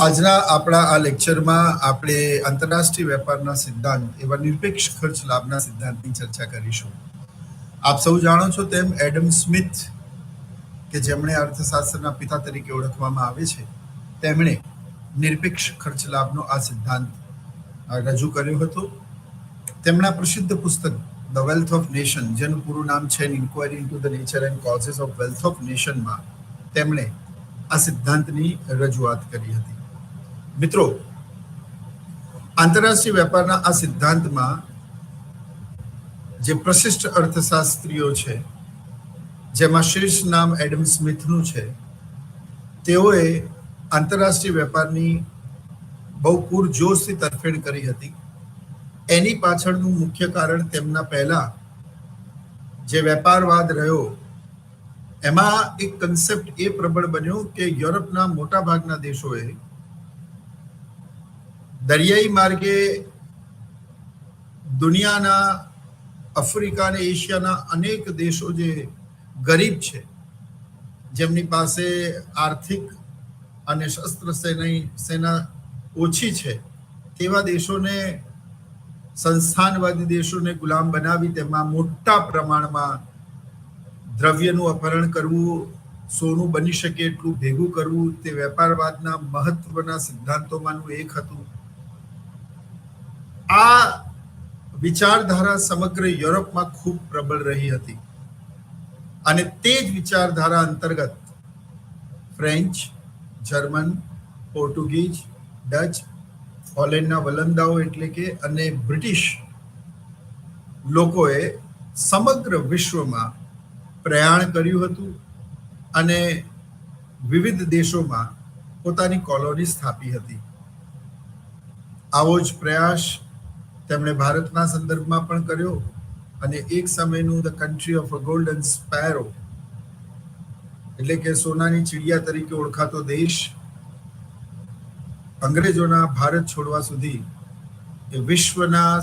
આજના આપણા આ લેક્ચરમાં આપણે આંતરરાષ્ટ્રીય વેપારના સિદ્ધાંત એવા નિરપેક્ષ ખર્ચ લાભના સિદ્ધાંતની ચર્ચા કરીશું. આપ સૌ જાણો છો તેમ એડમ સ્મિથ, કે જેમણે અર્થશાસ્ત્રના પિતા તરીકે ઓળખવામાં આવે છે, તેમણે નિરપેક્ષ ખર્ચ લાભનો આ સિદ્ધાંત રજૂ કર્યો હતો. તેમના પ્રસિદ્ધ પુસ્તક ધ વેલ્થ ઓફ નેશન, જેનું પૂરું નામ છે inquiry into the nature and causes of wealth of નેશનમાં તેમણે આ સિદ્ધાંતની રજૂઆત કરી હતી. મિત્રો, આંતરરાષ્ટ્રીય વેપારના આ સિદ્ધાંતમાં જે પ્રશિષ્ટ અર્થશાસ્ત્રીઓ છે, જેમાં શીર્ષ નામ એડમ સ્મિથનું છે, તેઓએ આંતરરાષ્ટ્રીય વેપારની બહુ પૂરજોશથી તરફેણ કરી હતી. એની પાછળનું મુખ્ય કારણ તેમના પહેલા જે વેપારવાદ રહ્યો, એમાં એક કન્સેપ્ટ એ પ્રબળ બન્યો કે યુરોપના મોટા ભાગના દેશોએ દરિયાઈ માર્ગે દુનિયાના આફ્રિકા અને એશિયાના અનેક દેશો જે ગરીબ છે, જેમની પાસે આર્થિક અને શસ્ત્ર સેના ઓછી છે, તેવા દેશોને, સંસ્થાનવાદી દેશોને ગુલામ બનાવી તેમાં મોટા પ્રમાણમાં દ્રવ્યનું અપહરણ કરવું, સોનું બની શકે એટલું ભેગું કરવું, તે વેપારવાદના મહત્વના સિદ્ધાંતોમાંનું એક હતું. આ વિચારધારા સમગ્ર યુરોપમાં ખૂબ પ્રબળ રહી હતી અને તે જ વિચારધારા અંતર્ગત ફ્રેન્ચ, જર્મન, પોર્ટુગીઝ, ડચ, હોલેન્ડના વલંદાઓ એટલે કે અને બ્રિટિશ લોકોએ સમગ્ર વિશ્વમાં પ્રયાણ કર્યું હતું અને વિવિધ દેશોમાં પોતાની કોલોની સ્થાપી હતી. આવો જ પ્રયાસ તેમણે ભારતના સંદર્ભમાં પણ કર્યો અને એક સમયનું the country of a golden sparrow એટલે કે સોનાની ચીડિયા તરીકે ઓળખાતો દેશ અંગ્રેજોના ભારત છોડવા સુધી એ વિશ્વના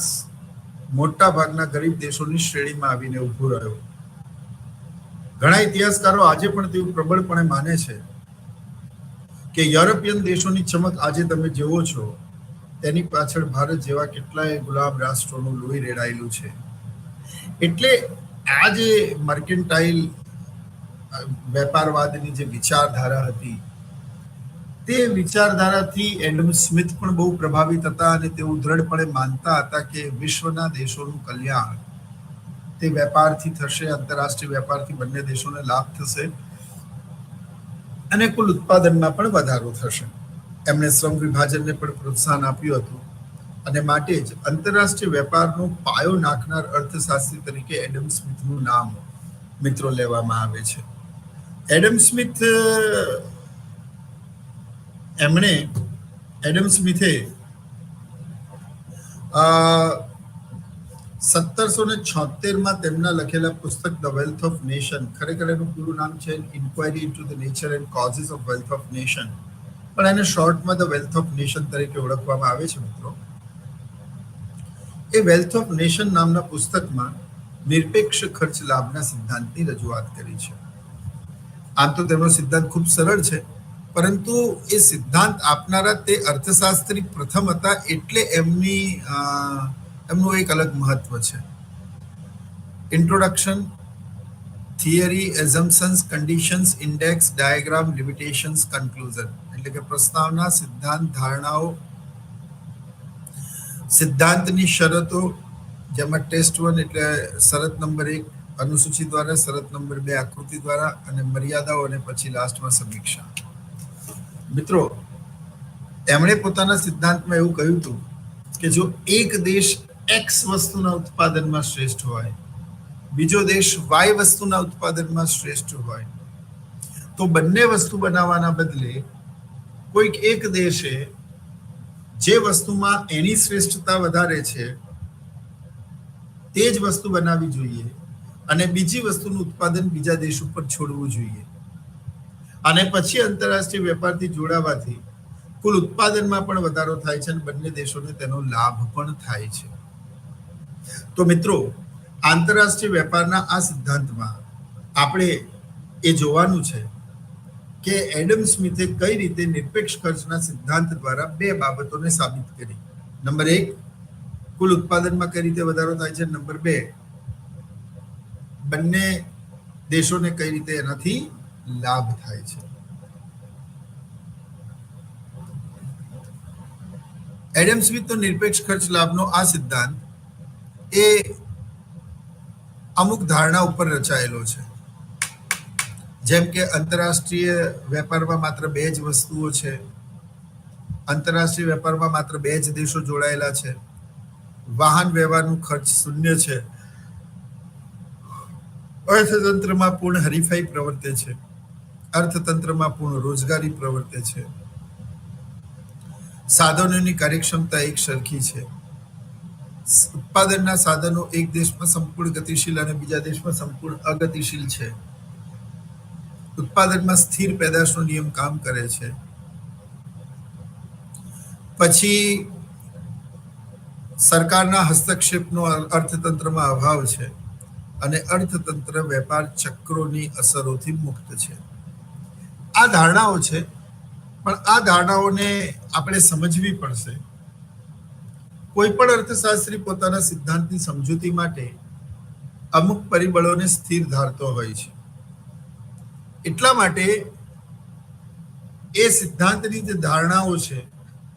મોટા ભાગના ગરીબ દેશોની શ્રેણીમાં આવીને ઊભો રહ્યો. ઘણા ઇતિહાસકારો આજે પણ તેવું પ્રબળપણે માને છે કે યુરોપિયન દેશોની ચમક આજે તમે જુઓ છો, તેની પાછળ ભારત જેવા કેટલાય ગુલામ રાષ્ટ્રોનું લોહી રેડાયેલું છે. એટલે આ જે મર્કેન્ટાઇલ વેપારવાદની જે વિચારધારા હતી, તે વિચારધારાથી એડમ સ્મિથ પણ બહુ પ્રભાવિત હતા અને તેઓ દ્રઢપણે માનતા હતા કે વિશ્વના દેશોનું કલ્યાણ તે વેપારથી થશે, આંતરરાષ્ટ્રીય વેપારથી બંને દેશોને લાભ થશે અને કુલ ઉત્પાદનમાં પણ વધારો થશે. એમણે શ્રમ વિભાજનને પણ પ્રોત્સાહન આપ્યું હતું અને માટે જ આંતરરાષ્ટ્રીય વેપારનો પાયો નાખનાર અર્થશાસ્ત્રી તરીકે એડમ સ્મિથનું નામ મિત્રો લેવામાં આવે છે. એડમ સ્મિથે 1776માં તેમના લખેલા પુસ્તક ધ વેલ્થ ઓફ નેશન, ખરેખર એનું પૂરું નામ છે inquiry into the nature and causes of wealth of nation, પણ એને શોર્ટમાં ધ વેલ્થ ઓફ નેશન તરીકે ઓળખવામાં આવે છે. મિત્રો, એ વેલ્થ ઓફ નેશન નામના પુસ્તકમાં નિરપેક્ષ ખર્ચ લાભના સિદ્ધાંતની રજૂઆત કરી છે. આમ તો તેમનો સિદ્ધાંત ખૂબ સરળ છે, પરંતુ એ સિદ્ધાંત આપનારા તે અર્થશાસ્ત્રી પ્રથમ હતા એટલે એમનું એક અલગ મહત્વ છે. Introduction, theory, assumptions, conditions, index, diagram, limitations, conclusion એટલે કે પ્રસ્તાવના, સિદ્ધાંત, ધારણાઓ, સિદ્ધાંતની શરતો, જેમાં ટેસ્ટ 1 એટલે શરત નંબર 1, અનુસૂચિ દ્વારા, શરત નંબર 2 આકૃતિ દ્વારા, અને મર્યાદાઓ, અને પછી લાસ્ટમાં સમીક્ષા. મિત્રો, એમણે પોતાના સિદ્ધાંતમાં એવું કહ્યું હતું કે જો એક દેશ એક્સ વસ્તુના ઉત્પાદનમાં શ્રેષ્ઠ હોય, બીજો દેશ વાય વસ્તુના ઉત્પાદનમાં શ્રેષ્ઠ હોય, તો બંને વસ્તુ બનાવવાના બદલે કોઈક એક દેશે જે વસ્તુમાં એની શ્રેષ્ઠતા વધારે છે તે જ વસ્તુ બનાવવી જોઈએ અને બીજી વસ્તુનું ઉત્પાદન બીજા દેશ ઉપર છોડવું જોઈએ. અને પછી આંતરરાષ્ટ્રીય વેપારથી જોડાવાથી કુલ ઉત્પાદનમાં પણ વધારો થાય છે અને બંને દેશોને તેનો લાભ પણ થાય છે. તો મિત્રો, આંતરરાષ્ટ્રીય વેપારના આ સિદ્ધાંતમાં આપણે એ જોવાનું છે કે એડમ સ્મિથે કઈ રીતે નિરપેક્ષ ખર્ચના સિદ્ધાંત દ્વારા બે બાબતોને સાબિત કરી. નંબર 1, કુલ ઉત્પાદનમાં કઈ રીતે વધારો થાય છે. નંબર 2, બંને દેશોને કઈ રીતે એનાથી લાભ થાય છે. એડમ સ્મિથનો નિરપેક્ષ ખર્ચ લાભનો આ સિદ્ધાંત એ અમુક ધારણા ઉપર રચાયેલો છે. જેમ કે આંતરરાષ્ટ્રીય વેપારમાં માત્ર બે જ વસ્તુઓ છે, આંતરરાષ્ટ્રીય વેપારમાં માત્ર બે જ દેશો જોડાયેલા છે, વાહન વ્યવહારનું ખર્ચ શૂન્ય છે, અર્થતંત્રમાં પૂર્ણ હરીફાઈ પ્રવર્તે છે, અર્થતંત્રમાં પૂર્ણ રોજગારી પ્રવર્તે છે, સાધનોની કાર્યક્ષમતા એક સરખી છે, ઉત્પાદનના સાધનો એક દેશમાં સંપૂર્ણ ગતિશીલ અને બીજા દેશમાં સંપૂર્ણ અગતિશીલ છે, ઉત્પાદનમાં સ્થિર પેદાશનો નિયમ કામ કરે છે, પછી સરકારના હસ્તક્ષેપનો અર્થતંત્રમાં અભાવ છે અને અર્થતંત્ર વેપાર ચક્રોની અસરોથી મુક્ત છે. આ ધારણાઓ છે, પણ આ ધારણાઓને આપણે સમજવી પડશે. કોઈ પણ અર્થશાસ્ત્રી પોતાના સિદ્ધાંતની સમજૂતી માટે અમુક પરિબળોને સ્થિર ધારતો હોય છે. એટલા માટે એ સિદ્ધાંતની જે ધારણાઓ છે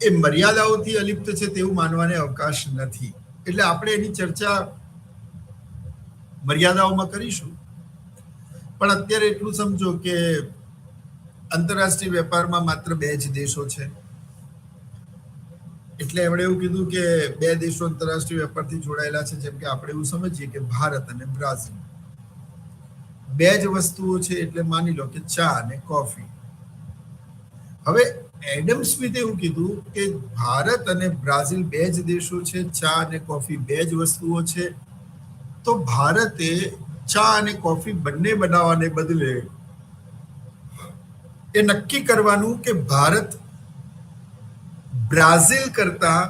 એ મર્યાદાઓથી અલિપ્ત છે તેવું માનવાને અવકાશ નથી. એટલે આપણે એની ચર્ચા મર્યાદાઓમાં કરીશું. પણ અત્યારે એટલું સમજો કે આંતરરાષ્ટ્રીય વેપારમાં માત્ર બે જ દેશો છે. એટલે એમણે એવું કીધું કે બે દેશો આંતરરાષ્ટ્રીય વેપારથી જોડાયેલા છે. જેમ કે આપણે એવું સમજીએ કે ભારત અને બ્રાઝિલ બે જ વસ્તુઓ છે. એટલે માની લો કે ચા અને કોફી. હવે એડમ સ્મિથે એવું કીધું કે ભારત અને બ્રાઝિલ બે જ દેશો છે, ચા અને કોફી બે જ વસ્તુઓ છે. તો ભારતે ચા અને કોફી બંને બનાવવાને બદલે એ નક્કી કરવાનું કે ભારત બ્રાઝિલ કરતા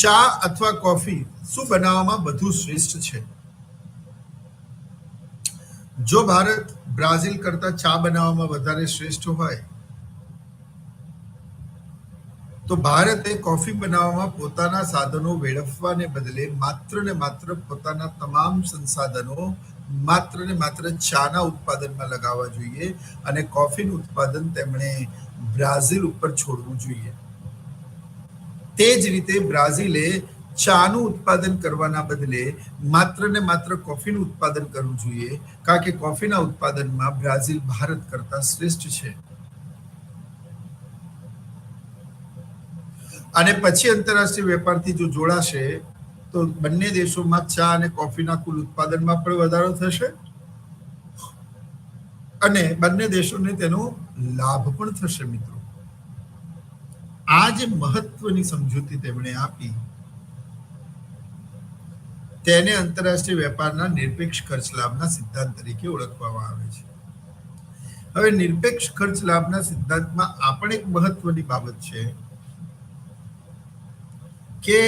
ચા અથવા કોફી શું બનાવવામાં વધુ શ્રેષ્ઠ છે. જો ભારત બ્રાઝિલ કરતા ચા બનાવવામાં વધારે શ્રેષ્ઠ હોય તો ભારતે કોફી બનાવવામાં પોતાના સાધનો વેડફવાને બદલે માત્ર ને માત્ર પોતાના તમામ સંસાધનો માત્ર ને માત્ર ચાના ઉત્પાદનમાં લગાવવા જોઈએ અને કોફીનું ઉત્પાદન તેમણે બ્રાઝિલ ઉપર છોડવું જોઈએ. તે જ રીતે બ્રાઝિલે ચાનું ઉત્પાદન કરવાના બદલે માત્ર ને માત્ર કોફીનું ઉત્પાદન કરવું જોઈએ, કારણ કે કોફીના ઉત્પાદનમાં બ્રાઝિલ ભારત કરતા શ્રેષ્ઠ છે. અને પછી આંતરરાષ્ટ્રીય વેપારથી જો જોડાશે તો બંને દેશોમાં ચા અને કોફીના કુલ ઉત્પાદનમાં પણ વધારો થશે અને બંને દેશોને તેનો લાભ પણ થશે. મિત્રો, આ જે મહત્વની સમજૂતી તેમણે આપી તેને આંતરરાષ્ટ્રીય વેપારના નિરપેક્ષ ખર્ચ લાભના સિદ્ધાંત તરીકે ઓળખવામાં આવે છે. હવે નિરપેક્ષ ખર્ચ લાભના સિદ્ધાંતમાં આ પણ એક મહત્વની બાબત છે કે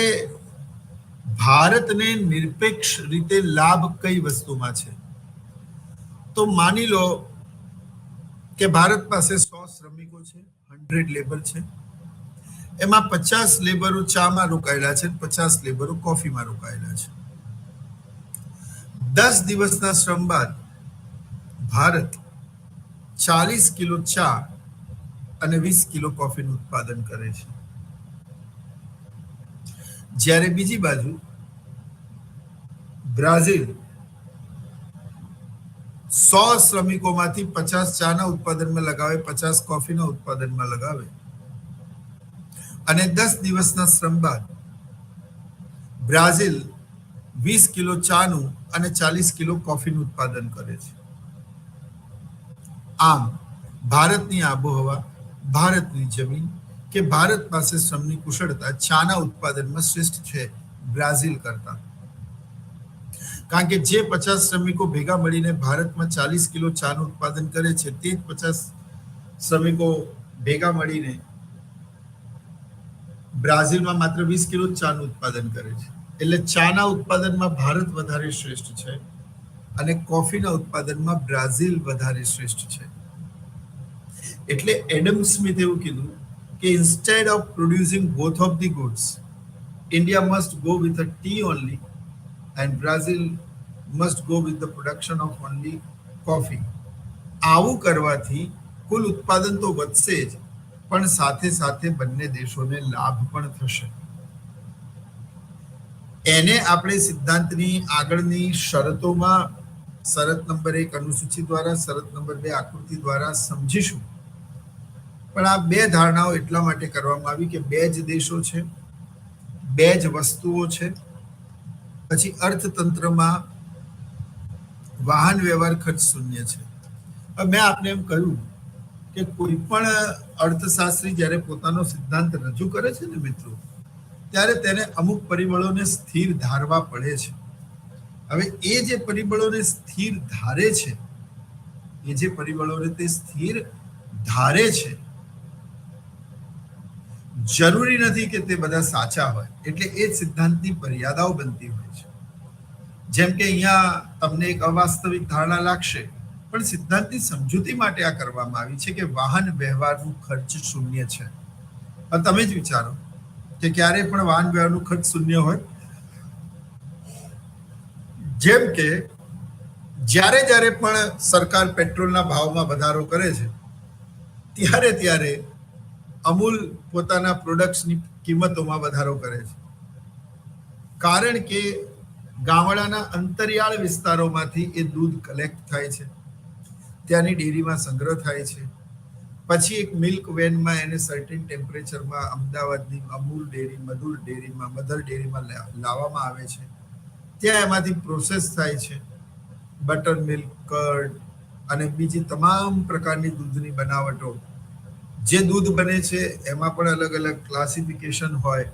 ભારતને નિરપેક્ષ રીતે લાભ કઈ વસ્તુમાં છે. તો માની લો કે ભારત પાસે 100 શ્રમિકો છે, 100 લેબર છે. એમાં 50 લેબરો ચામાં રોકાયેલા છે, 50 લેબરો કોફીમાં રોકાયેલા છે. 10 દિવસના શ્રમ બાદ ભારત 40 કિલો ચા અને 20 કિલો કોફીનું ઉત્પાદન કરે છે. જ્યારે બીજી બાજુ બ્રાઝિલ 100 શ્રમિકોમાંથી 50 ચાના ઉત્પાદનમાં લગાવે, 50 કોફીના ઉત્પાદનમાં લગાવે અને 10 દિવસના શ્રમ બાદ બ્રાઝિલ 20 કિલો ચાનું અને 40 કિલો કોફીનું ઉત્પાદન કરે છે. આમ ભારતની આબોહવા, ભારતની જમીન કે ભારત પાસે શ્રમની કુશળતા ચાના ઉત્પાદનમાં શ્રેષ્ઠ છે બ્રાઝિલ કરતા. કારણ કે જે 50 શ્રમિકો ભેગા મળીને ભારતમાં 40 કિલો ચાનું ઉત્પાદન કરે છે, તે જ 50 શ્રમિકો ભેગા મળીને બ્રાઝિલમાં માત્ર 20 કિલો ચાનું ઉત્પાદન કરે છે. એટલે ચાના ઉત્પાદનમાં ભારત વધારે શ્રેષ્ઠ છે અને કોફીના ઉત્પાદનમાં બ્રાઝિલ વધારે શ્રેષ્ઠ છે. એટલે એડમ સ્મિથ એવું કીધું કે instead of producing both of the goods, India must go with a T only and Brazil must go with the production of only coffee. આવું કરવાથી કુલ ઉત્પાદન તો વધશે જ, પણ સાથે સાથે બંને દેશોને લાભ પણ થશે. એને આપણે સિદ્ધાંતની આગળની શરતોમાં શરત નંબર 1 અનુસૂચિ દ્વારા, શરત નંબર 2 આકૃતિ દ્વારા સમજીશું. પણ આ બે ધારણાઓ એટલા માટે કરવામાં આવી કે બે જ દેશો છે, બે જ વસ્તુઓ છે. પછી અર્થતંત્રમાં વાહન વ્યવહાર ખર્ચ શૂન્ય છે. હવે મેં આપને એમ કહ્યું કે કોઈ પણ અર્થશાસ્ત્રી જ્યારે પોતાનો સિદ્ધાંત રજૂ કરે છે ને મિત્રો, ત્યારે તેને અમુક પરિબળોને સ્થિર ધારવા પડે છે. હવે એ જે પરિબળોને સ્થિર ધારે છે, એ જે પરિબળોને તે સ્થિર ધારે છે, જરૂરી નથી કે તે બધા સાચા હોય. એટલે એ સિદ્ધાંતની મર્યાદાઓ બનતી હોય છે. જેમ કે અહીંયા તમને એક અવાસ્તવિક ધારણા લાગશે, પણ સિદ્ધાંતની સમજૂતી માટે આ કરવામાં આવી છે કે વાહન વ્યવહારનું ખર્ચ શૂન્ય છે. હવે તમે જ વિચારો કે ક્યારે પણ વાહન વ્યવહારનું ખર્ચ શૂન્ય હોય? જેમ કે જ્યારે પણ સરકાર પેટ્રોલના ભાવમાં વધારો કરે છે, ત્યારે અમૂલ પોતાના પ્રોડક્ટ્સની કિંમતોમાં વધારો કરે છે. કારણ કે ગામડાના અંતરિયાળ વિસ્તારોમાંથી એ દૂધ કલેક્ટ થાય છે, ત્યાંની ડેરીમાં સંગ્રહ થાય છે, પછી એક મિલ્ક વેનમાં એને સર્ટેન ટેમ્પરેચરમાં અમદાવાદની અમૂલ ડેરી, મધર ડેરીમાં લાવવામાં આવે છે. ત્યાં એમાંથી પ્રોસેસ થાય છે, બટર મિલ્ક, કર્ડ અને બીજી તમામ પ્રકારની દૂધની બનાવટો. જે દૂધ બને છે એમાં પણ અલગ અલગ ક્લાસિફિકેશન હોય,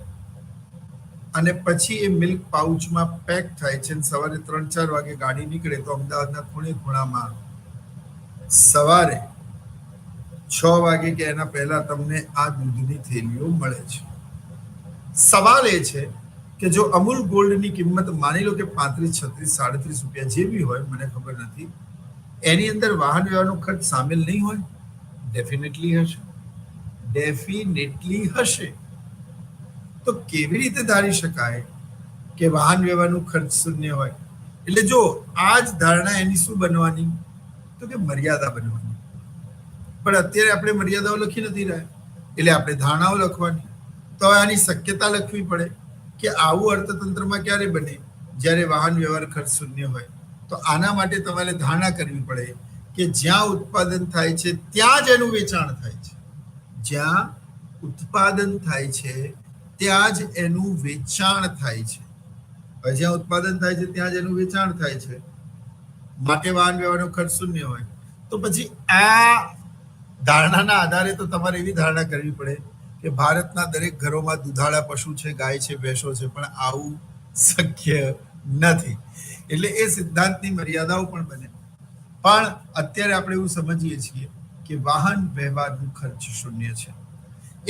અને પછી એ મિલ્ક પાઉચમાં પેક થાય છે. સવારે 3-4 વાગે ગાડી નીકળે તો અમદાવાદના ખૂણે ખૂણામાં સવારે 6 વાગે કે એના પહેલા તમને આ દૂધની થેલીઓ મળે છે. સવાલ એ છે કે જો અમૂલ ગોલ્ડની કિંમત માની લો કે 35, 36, 37 રૂપિયા જેવી હોય, મને ખબર નથી, એની અંદર વાહન વ્યવહારનો ખર્ચ સામેલ નહીં હોય? ડેફિનેટલી હશે. તો કેવી રીતે ધારી શકાય કે વાહન વ્યવહારનું ખર્ચ શૂન્ય હોય? એટલે જો આ જ ધારણા એની શું બનવાની? તો કે મર્યાદા બનવાની. પણ અત્યારે આપણે મર્યાદાઓ લખી નથી રહ્યા, એટલે આપણે ધારણાઓ લખવાની. તો આની શક્યતા લખવી પડે કે આવું અર્થતંત્રમાં ક્યારે બને? જ્યારે વાહન વ્યવહાર ખર્ચ શૂન્ય હોય. તો આના માટે તમારે ધારણા કરવી પડે કે જ્યાં ઉત્પાદન થાય છે ત્યાં જ એનું વેચાણ થાય છે. જ્યાં ઉત્પાદન થાય છે ત્યાં જ એનું વેચાણ થાય છે. હવે જ્યાં ઉત્પાદન થાય છે ત્યાં જ એનું વેચાણ થાય છે, માટે વાહન વ્યવહારનો ખર્ચ શૂન્ય હોય. તો પછી આ ધારણાના આધારે તો તમારે એવી ધારણા કરવી પડે કે ભારતના દરેક ઘરોમાં દુધાળા પશુ છે, ગાય છે, ભેંસો છે, પણ આવું શક્ય નથી. એટલે એ સિદ્ધાંતની મર્યાદાઓ પણ બને. પણ અત્યારે આપણે એવું સમજીએ છીએ કે વાહન વ્યવહારનું ખર્ચ શૂન્ય છે.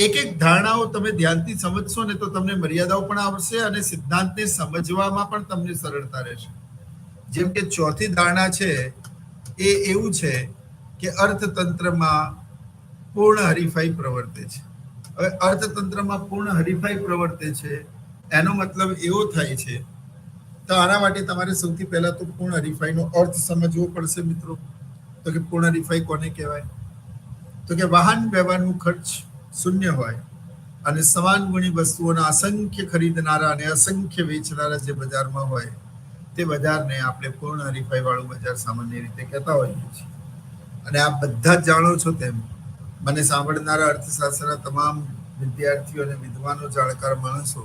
એક ધારણાઓ તમે ધ્યાનથી સમજશો ને તો તમને મર્યાદાઓ પણ આવશે અને સિદ્ધાંતને સમજવામાં પણ તમને સરળતા રહેશે. જેમ કે ચોથી ધારણા છે એ એવું છે કે અર્થતંત્રમાં પૂર્ણ હરીફાઈ પ્રવર્તે છે. હવે અર્થતંત્રમાં પૂર્ણ હરીફાઈ પ્રવર્તે છે એનો મતલબ એવો થાય છે, તો આના માટે તમારે સૌથી પહેલા તો પૂર્ણ હરીફાઈનો અર્થ સમજવો પડશે મિત્રો. તો કે પૂર્ણ હરીફાઈ કોને કહેવાય? તો કે વાહન વ્યવહારનું ખર્ચ શૂન્ય હોય અને સમાન ગુણી વસ્તુઓના અસંખ્ય ખરીદનારા અને અસંખ્ય વેચનારા જે બજારમાં હોય, તે બજારને આપણે પૂર્ણ હરીફાઈ વાળું બજાર સામાન્ય રીતે કહેતા હોઈએ છીએ. અને આપ બધા જ જાણો છો તેમ, મને સાંભળનારા અર્થશાસ્ત્રના તમામ વિદ્યાર્થીઓ અને વિદ્વાનો, જાણકાર માણસો,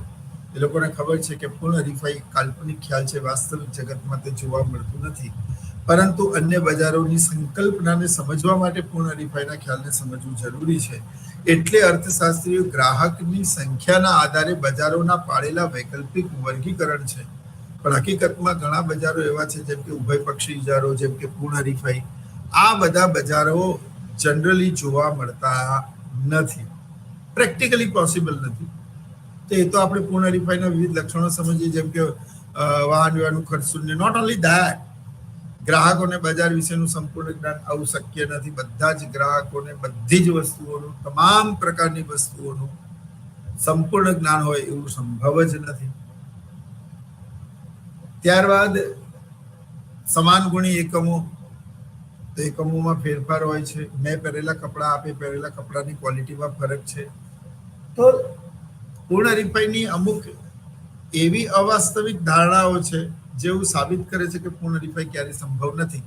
એ લોકોને ખબર છે કે પૂર્ણ હરીફાઈ કાલ્પનિક ખ્યાલ છે, વાસ્તવિક જગતમાં તે જોવા મળતું નથી. પરંતુ અન્ય બજારોની સંકલ્પનાને સમજવા માટે પૂર્ણ હરીફાઈના ખ્યાલને સમજવું જરૂરી છે. એટલે અર્થશાસ્ત્રીઓ ગ્રાહકની સંખ્યાના આધારે બજારોના પાડેલા વૈકલ્પિક વર્ગીકરણ છે. પણ હકીકતમાં ઘણા બજારો એવા છે જેમ કે ઉભયપક્ષી બજારો, જેમ કે પૂર્ણ હરીફાઈ, આ બધા બજારો જનરલી જોવા મળતા નથી, પ્રેક્ટિકલી પોસિબલ નથી. તો એ તો આપણે પૂર્ણ હરીફાઈના વિવિધ લક્ષણો સમજીએ, જેમ કે વાહન વ્યવહારનું ખર્ચ શૂન્ય. નોટ ઓનલી ધેટ, ગ્રાહકોને બજાર વિશેનું સંપૂર્ણ જ્ઞાન આવું શક્ય નથી. બધા જ ગ્રાહકોને બધી જ વસ્તુઓનું, તમામ પ્રકારની વસ્તુઓનું સંપૂર્ણ જ્ઞાન હોય એવું સંભવ જ નથી. ત્યારબાદ સમાન ગુણી એકમો, તો એકમોમાં ફેરફાર હોય છે. મેં પહેરેલા કપડાં, આપે પહેરેલા કપડાની ક્વોલિટીમાં ફરક છે. તો પૂર્ણ હરીફાઈની અમુક એવી અવાસ્તવિક ધારણાઓ છે જેવું સાબિત કરે છે કે પૂર્ણ હરીફાઈ ક્યારેય સંભવ નથી.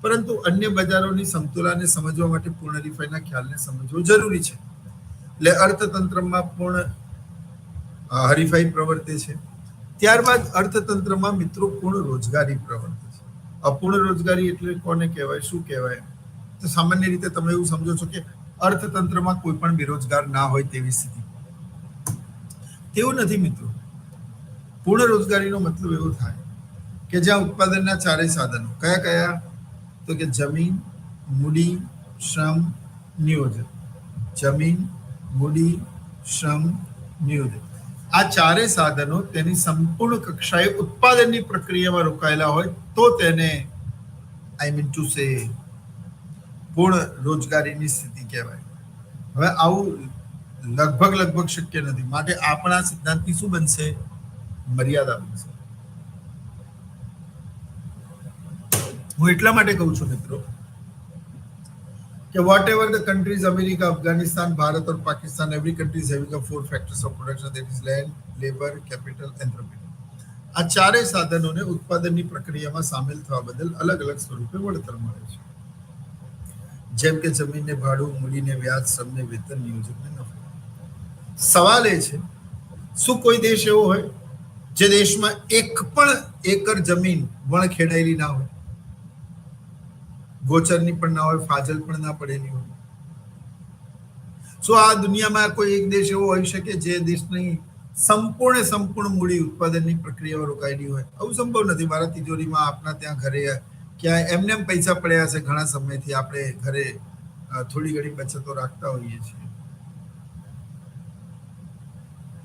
પરંતુ અન્ય બજારોની સમતુલાને સમજવા માટે પૂર્ણ હરીફાઈના ખ્યાલને સમજવું જરૂરી છે. એટલે અર્થતંત્રમાં પૂર્ણ હરીફાઈ પ્રવર્તે છે. ત્યારબાદ અર્થતંત્રમાં મિત્રો પૂર્ણ રોજગારી પ્રવર્તે છે. અપૂર્ણ રોજગારી એટલે કોને કહેવાય, શું કહેવાય? તો સામાન્ય રીતે તમે એવું સમજો છો કે અર્થતંત્રમાં કોઈ પણ બેરોજગાર ના હોય તેવી સ્થિતિ. તેવું નથી મિત્રો. પૂર્ણ રોજગારીનો મતલબ એવો થાય કે જ્યાં ઉત્પાદનના ચારેય સાધનો, કયા કયા? તો કે જમીન, મૂડી, શ્રમ, નિયોજન. જમીન, મૂડી, શ્રમ, નિયોજન, આ ચારેય સાધનો તેની સંપૂર્ણ કક્ષાએ ઉત્પાદનની પ્રક્રિયામાં રોકાયેલા હોય તો તેને પૂર્ણ રોજગારીની સ્થિતિ કહેવાય. હવે આવું લગભગ શક્ય નથી. માટે આપણા સિદ્ધાંતની શું બનશે? મર્યાદા બનશે. હું એટલા માટે કહું છું મિત્રો कि whatever the countries, America, Afghanistan, Bharat और Pakistan, every country is having a 4 factors of production, that is land, labor, capital, entropy. આ ચારેય સાધનોને ઉત્પાદનની પ્રક્રિયામાં સામેલ થવા બદલ અલગ અલગ સ્વરૂપે વળતર મળે છે. જેમ કે જમીનને ભાડું, મૂડીને વ્યાજ, શ્રમને વેતન, નિયોજકને નફો. સવાલ એ છે, શું કોઈ દેશ એવો હોય જે દેશમાં એક પણ એકર જમીન વણ ખેડાયેલી ના હોય, ગોચરની પણ ના હોય, ફાજલ પણ ના પડેલી હોય? શું આ દુનિયામાં કોઈ એક દેશ એવો હોઈ શકે જે દેશની સંપૂર્ણ મૂડી ઉત્પાદનની પ્રક્રિયામાં રોકાયેલી હોય? આવું સંભવ નથી. મારા તિજોરીમાં, આપના ત્યાં ઘરે ક્યાં એમને એમ પૈસા પડ્યા હશે ઘણા સમયથી, આપણે ઘરે થોડી ઘણી બચતો રાખતા હોઈએ છીએ.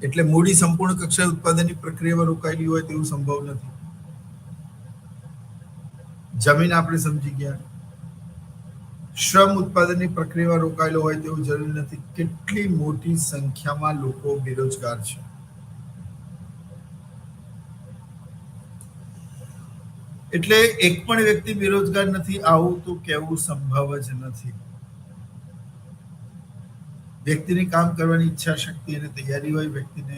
એટલે મૂડી સંપૂર્ણ કક્ષાએ ઉત્પાદનની પ્રક્રિયામાં રોકાયેલી હોય તેવું સંભવ નથી. જમીન આપણે સમજી ગયા. શ્રમ ઉત્પાદનની પ્રક્રિયામાં રોકાયેલો હોય તેવું જરૂરી નથી. કેટલી મોટી સંખ્યામાં લોકો બેરોજગાર છે. એટલે એક પણ વ્યક્તિ બેરોજગાર નથી આવું તો કહેવું સંભવ જ નથી. વ્યક્તિની કામ કરવાની ઈચ્છા શક્તિ અને તૈયારી હોય, વ્યક્તિને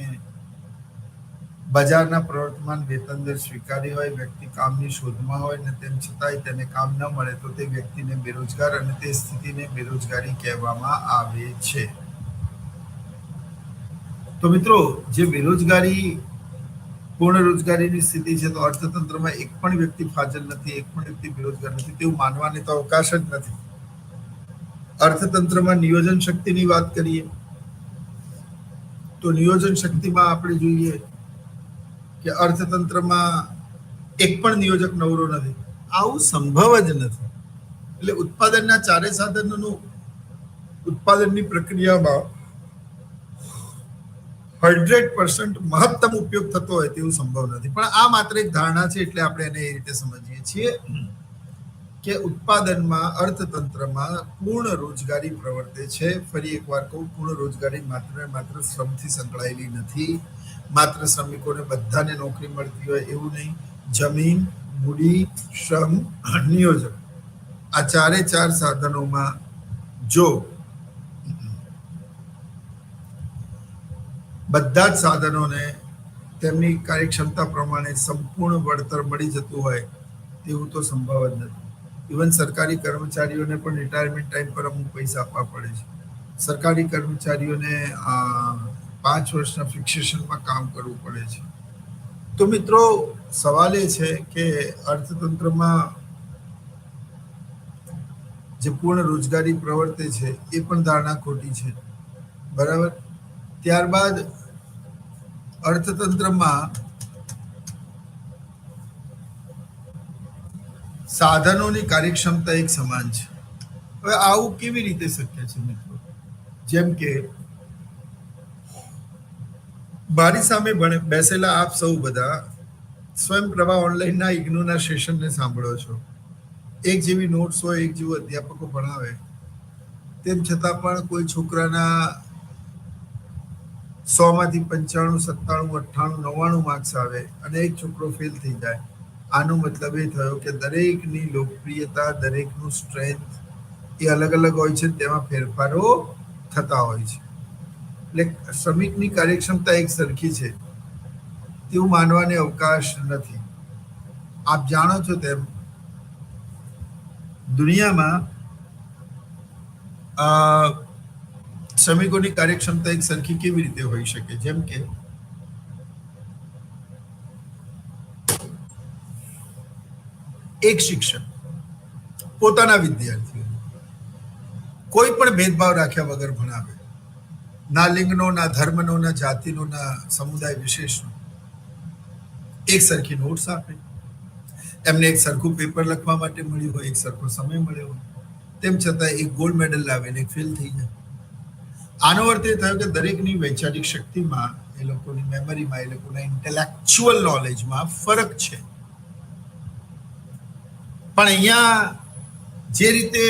બજારના પ્રવર્તમાન વેતન દર સ્વીકારી હોય, વ્યક્તિ કામની શોધમાં હોય ને તેમ છતાંય તેને કામ ન મળે તો તે વ્યક્તિને બેરોજગાર અને તે સ્થિતિને બેરોજગારી કહેવામાં આવે છે. તો મિત્રો, જે બેરોજગારી પૂર્ણ રોજગારીની સ્થિતિ છે, તો અર્થતંત્રમાં એક પણ વ્યક્તિ ફાજલ નથી, એક પણ વ્યક્તિ બેરોજગાર નથી તેવું માનવાની તો અવકાશ જ નથી. અર્થતંત્રમાં નિયોજન શક્તિની વાત કરીએ તો નિયોજન શક્તિમાં આપણે જોઈએ કે અર્થતંત્રમાં એક પણ નિયોજક નવરો નથી. આવું સંભવ જ નથી. એટલે ઉત્પાદનના ચારે સાધનોનું ઉત્પાદનની પ્રક્રિયામાં 100% મહત્તમ ઉપયોગ થતો હોય તેવું સંભવ નથી. પણ આ માત્ર એક ધારણા છે, એટલે આપણે એને એ રીતે સમજીએ છીએ કે ઉત્પાદનમાં, અર્થતંત્રમાં પૂર્ણ રોજગારી પ્રવર્તે છે. ફરી એકવાર કહું, પૂર્ણ રોજગારી માત્ર શ્રમથી સંકળાયેલી નથી. માત્ર શ્રમિકોને બધાને નોકરી મળતી હોય એવું નહીં. જમીન, મૂડી, શ્રમ, નિયોજન, આ ચારે ચાર સાધનોમાં જો બધા જ સાધનોને તેમની કાર્યક્ષમતા પ્રમાણે સંપૂર્ણ વળતર મળી જતું હોય તેવું તો સંભવ જ નથી. ઇવન સરકારી કર્મચારીઓને પણ રિટાયરમેન્ટ ટાઈમ પર અમુક પૈસા આપવા પડે છે. સરકારી કર્મચારીઓને 5 વર્ષના ફિક્સેશનમાં કામ કરવું પડે છે. તો મિત્રો, સવાલ એ છે કે અર્થતંત્રમાં જે પૂર્ણ રોજગારી પ્રવર્તે છે એ પણ ધારણા ખોટી છે. બરાબર. ત્યારબાદ અર્થતંત્રમાં સાધનોની કાર્યક્ષમતા એક સમાન છે. હવે આવું કેવી રીતે શક્ય છે મિત્રો? જેમ કે મારી સામે બેસેલા આપ સૌ બધા સ્વયંપ્રભા ઓનલાઈનના ઇગ્નુના સેશનને સાંભળો છો. એક જેવી નોટ્સ હોય, એક જેવું અધ્યાપકો ભણાવે, તેમ છતાં પણ કોઈ છોકરાના 100 માંથી 95, 97, 98, 99 માર્ક્સ આવે અને એક છોકરો ફેલ થઈ જાય. આનો મતલબ એ થયો કે દરેકની લોકપ્રિયતા, દરેકનું સ્ટ્રેન્થ એ અલગ અલગ હોય છે, તેમાં ફેરફારો થતા હોય છે. એટલે શ્રમિકની કાર્યક્ષમતા એક સરખી છે તેવું માનવાને અવકાશ નથી. આપ જાણો છો તેમ દુનિયામાં શ્રમિકોની કાર્યક્ષમતા એક સરખી કેવી રીતે હોઈ શકે? જેમ કે એક શિક્ષક પોતાના વિદ્યાર્થીઓ કોઈ પણ ભેદભાવ રાખ્યા વગર ભણાવે, ના લિંગનો, ના ધર્મનો, ના જાતિનો, ના સમુદાય વિશેષનો, એક સરખી નોટ્સ આપે, એમને એક સરખું પેપર લખવા માટે મળ્યું હોય, એક સરખો સમય મળ્યો હોય, તેમ છતાં એક ગોલ્ડ મેડલ લાવે ને એક ફેલ થઈ જાય. આનો અર્થ એ થયો કે દરેકની વૈચારિક શક્તિમાં, એ લોકોની મેમરીમાં, એ લોકોના ઇન્ટેલેક્ચ્યુઅલ નોલેજમાં ફરક છે. પણ અહીંયા જે રીતે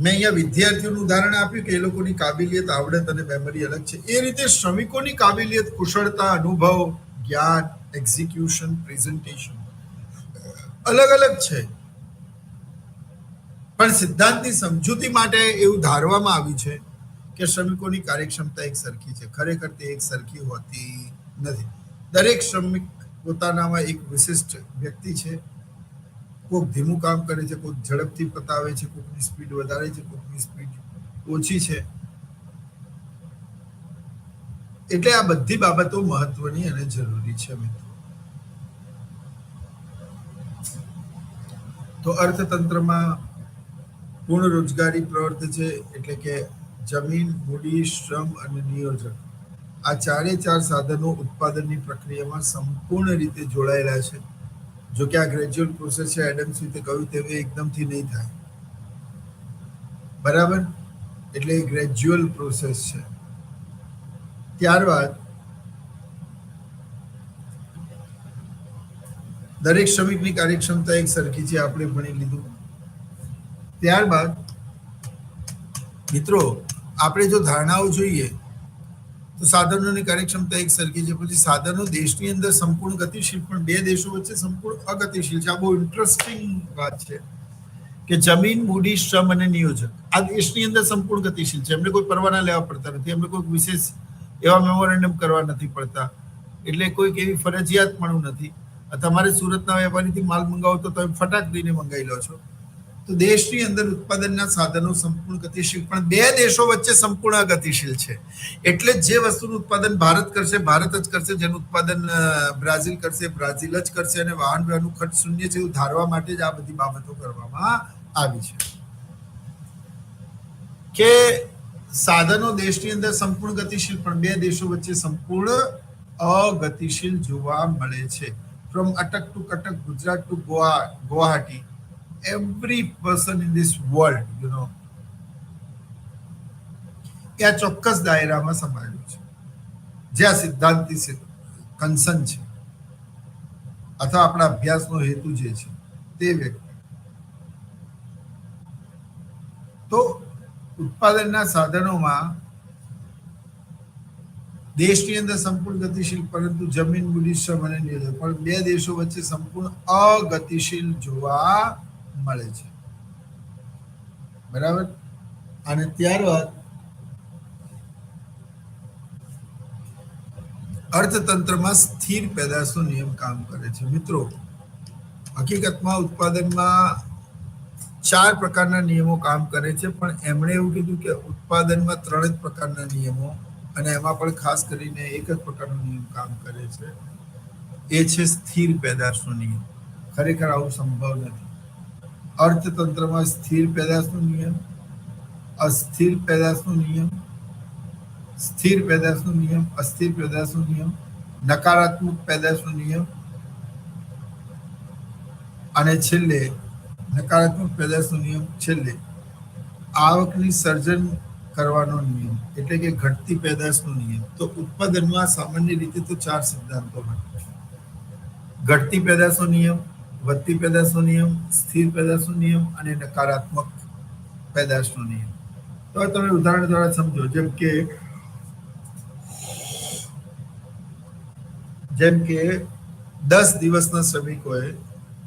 મેં અહીંયા વિદ્યાર્થીઓનું ઉદાહરણ આપ્યું કે એ લોકોની કાબિલિયત, આવડત અને મેમરી અલગ છે, એ રીતે શ્રમિકોની કાબિલિયત, કુશળતા, અનુભવ, જ્ઞાન, એક્ઝિક્યુશન, પ્રેઝન્ટેશન અલગ અલગ છે. પણ સિદ્ધાંતની સમજૂતી માટે એવું ધારવામાં આવ્યું છે કે શ્રમિકોની કાર્યક્ષમતા એક સરખી છે. ખરેખર તે એક સરખી હોતી નથી. દરેક શ્રમિક પોતાનામાં એક વિશિષ્ટ વ્યક્તિ છે. કોઈક ધીમું કામ કરે છે, કોઈક ઝડપથી પતાવે છે, કોઈકની સ્પીડ વધારે છે, કોઈકની સ્પીડ ઓછી છે. એટલે આ બધી બાબતો મહત્વની અને જરૂરી છે મિત્રો. તો અર્થતંત્રમાં પૂર્ણ રોજગારી પ્રવર્તે છે, એટલે કે જમીન, મૂડી, શ્રમ અને નિયોજક, આ ચારે ચાર સાધનો ઉત્પાદનની પ્રક્રિયામાં સંપૂર્ણ રીતે જોડાયેલા છે. જો કે આ ગ્રેજ્યુઅલ પ્રોસેસ છે, એડમ સ્મિથે કહ્યું તેવું એકદમથી નહીં થાય, બરાબર? એટલે એ ગ્રેજ્યુઅલ પ્રોસેસ છે. ત્યારબાદ દરેક શ્રમિકની કાર્યક્ષમતા એક સરખી છે, આપણે ભણી લીધું. ત્યારબાદ મિત્રો આપણે જો ધારણાઓ જોઈએ તો સાધનોની કાર્યક્ષમતા એક સરખી છે. પછી સાધનો દેશની અંદર સંપૂર્ણ ગતિશીલ, પણ બે દેશો વચ્ચે સંપૂર્ણ અગતિશીલ છે. આ બહુ ઇન્ટરેસ્ટિંગ વાત છે કે જમીન, મૂડી, શ્રમ અને નિયોજક આ દેશની અંદર સંપૂર્ણ ગતિશીલ છે. એમને કોઈ પરવાના લેવા પડતા નથી, એમને કોઈ વિશેષ એવા મેમોરેન્ડમ કરવા નથી પડતા, એટલે કોઈક એવી ફરજિયાત પણ નથી. તમારે સુરતના વેપારીથી માલ મંગાવો તો તમે ફટાક દઈને મંગાવી લો છો. તો દેશની અંદર ઉત્પાદનના સાધનો સંપૂર્ણ ગતિશીલ, પણ બે દેશો વચ્ચે સંપૂર્ણ અગતિશીલ છે. એટલે જે વસ્તુનું ઉત્પાદન ભારત કરશે, ભારત જ કરશે, જેનું ઉત્પાદન બ્રાઝિલ કરશે, બ્રાઝિલ જ કરશે, અને વાહન વ્યવહારનું ખર્ચ શૂન્ય છે એવું ધારવા માટે જ આ બધી બાબતો કરવામાં આવી છે કે સાધનો દેશની અંદર સંપૂર્ણ ગતિશીલ, પણ બે દેશો વચ્ચે સંપૂર્ણ અગતિશીલ જોવા મળે છે. From Attock to Cuttack, Gujarat to Guwahati, every person in this world, એ આ ચોક્કસ દાયરામાં સમાયેલું છે, જે આ સિદ્ધાંતી કન્સર્ન છે અથવા આપણા અભ્યાસનો હેતુ જે છે તે વ્યક્તિ. તો ઉત્પાદનના સાધનોમાં દેશની અંદર સંપૂર્ણ ગતિશીલ, પરંતુ જમીન, મૂડી, શ્રમ અને નિયોજક પણ બે દેશો વચ્ચે સંપૂર્ણ અગતિશીલ જોવા મળે છે, બરાબર? અને ત્યારબાદ અર્થતંત્રમાં સ્થિર પેદાશનો નિયમ કામ કરે છે. મિત્રો હકીકતમાં ઉત્પાદનમાં 4 પ્રકારના નિયમો કામ કરે છે, પણ એમણે એવું કીધું કે ઉત્પાદનમાં 3 જ પ્રકારના નિયમો, અને એમાં પણ ખાસ કરીને એક જ પ્રકારનો નિયમ કામ કરે છે, એ છે સ્થિર પેદાશનો નિયમ. ખરેખર આવું સંભવ નથી. અર્થતંત્રમાં સ્થિર પેદાશનો નિયમ, અસ્થિર પેદાશનો નિયમ, સ્થિર પેદાશનો નિયમ, અસ્થિર પેદાશનો નિયમ, નકારાત્મક પેદાશનો નિયમ, અને છેલ્લે નકારાત્મક પેદાશનો નિયમ, છેલ્લે આવકની સર્જન કરવાનો નિયમ, એટલે કે ઘટતી પેદાશનો નિયમ. તો ઉત્પાદનમાં સામાન્ય રીતે તો 4 સિદ્ધાંતો હોય: ઘટતી પેદાશનો નિયમ, વધતી પેદાશનો નિયમ, સ્થિર પેદાશનો નિયમ અને નકારાત્મક પેદાશનો નિયમ. તો તમે ઉદાહરણ દ્વારા સમજો. જેમ કે 10 દિવસના શ્રમિકોએ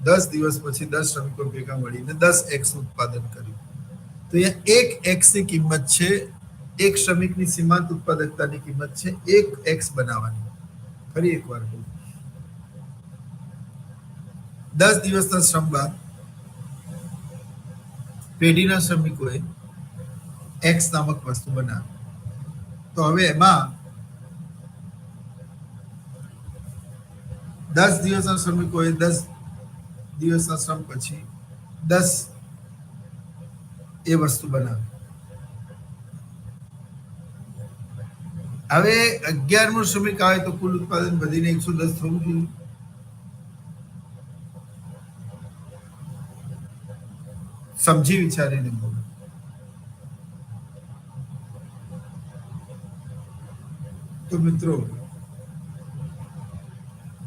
10 દિવસ પછી 10 શ્રમિકો ભેગા મળીને 10x ઉત્પાદન કર્યું. તો અહીંયા 1x ની કિંમત છે, એક શ્રમિકની સીમાંત ઉત્પાદકતાની કિંમત છે 1x બનાવવાની. ફરી એકવાર કહું, 10 દિવસના શ્રમ બાદ પેઢીના શ્રમિકોએ x નામક વસ્તુ બનાવી. તો હવે એમાં 10 દિવસના શ્રમિકોએ 10 દિવસના શ્રમ પછી 10 એ વસ્તુ બનાવી. હવે 11મો શ્રમિક આવે તો કુલ ઉત્પાદન વધીને 110 થવું જોઈએ. સમજી વિચારીને બોલો. તો મિત્રો,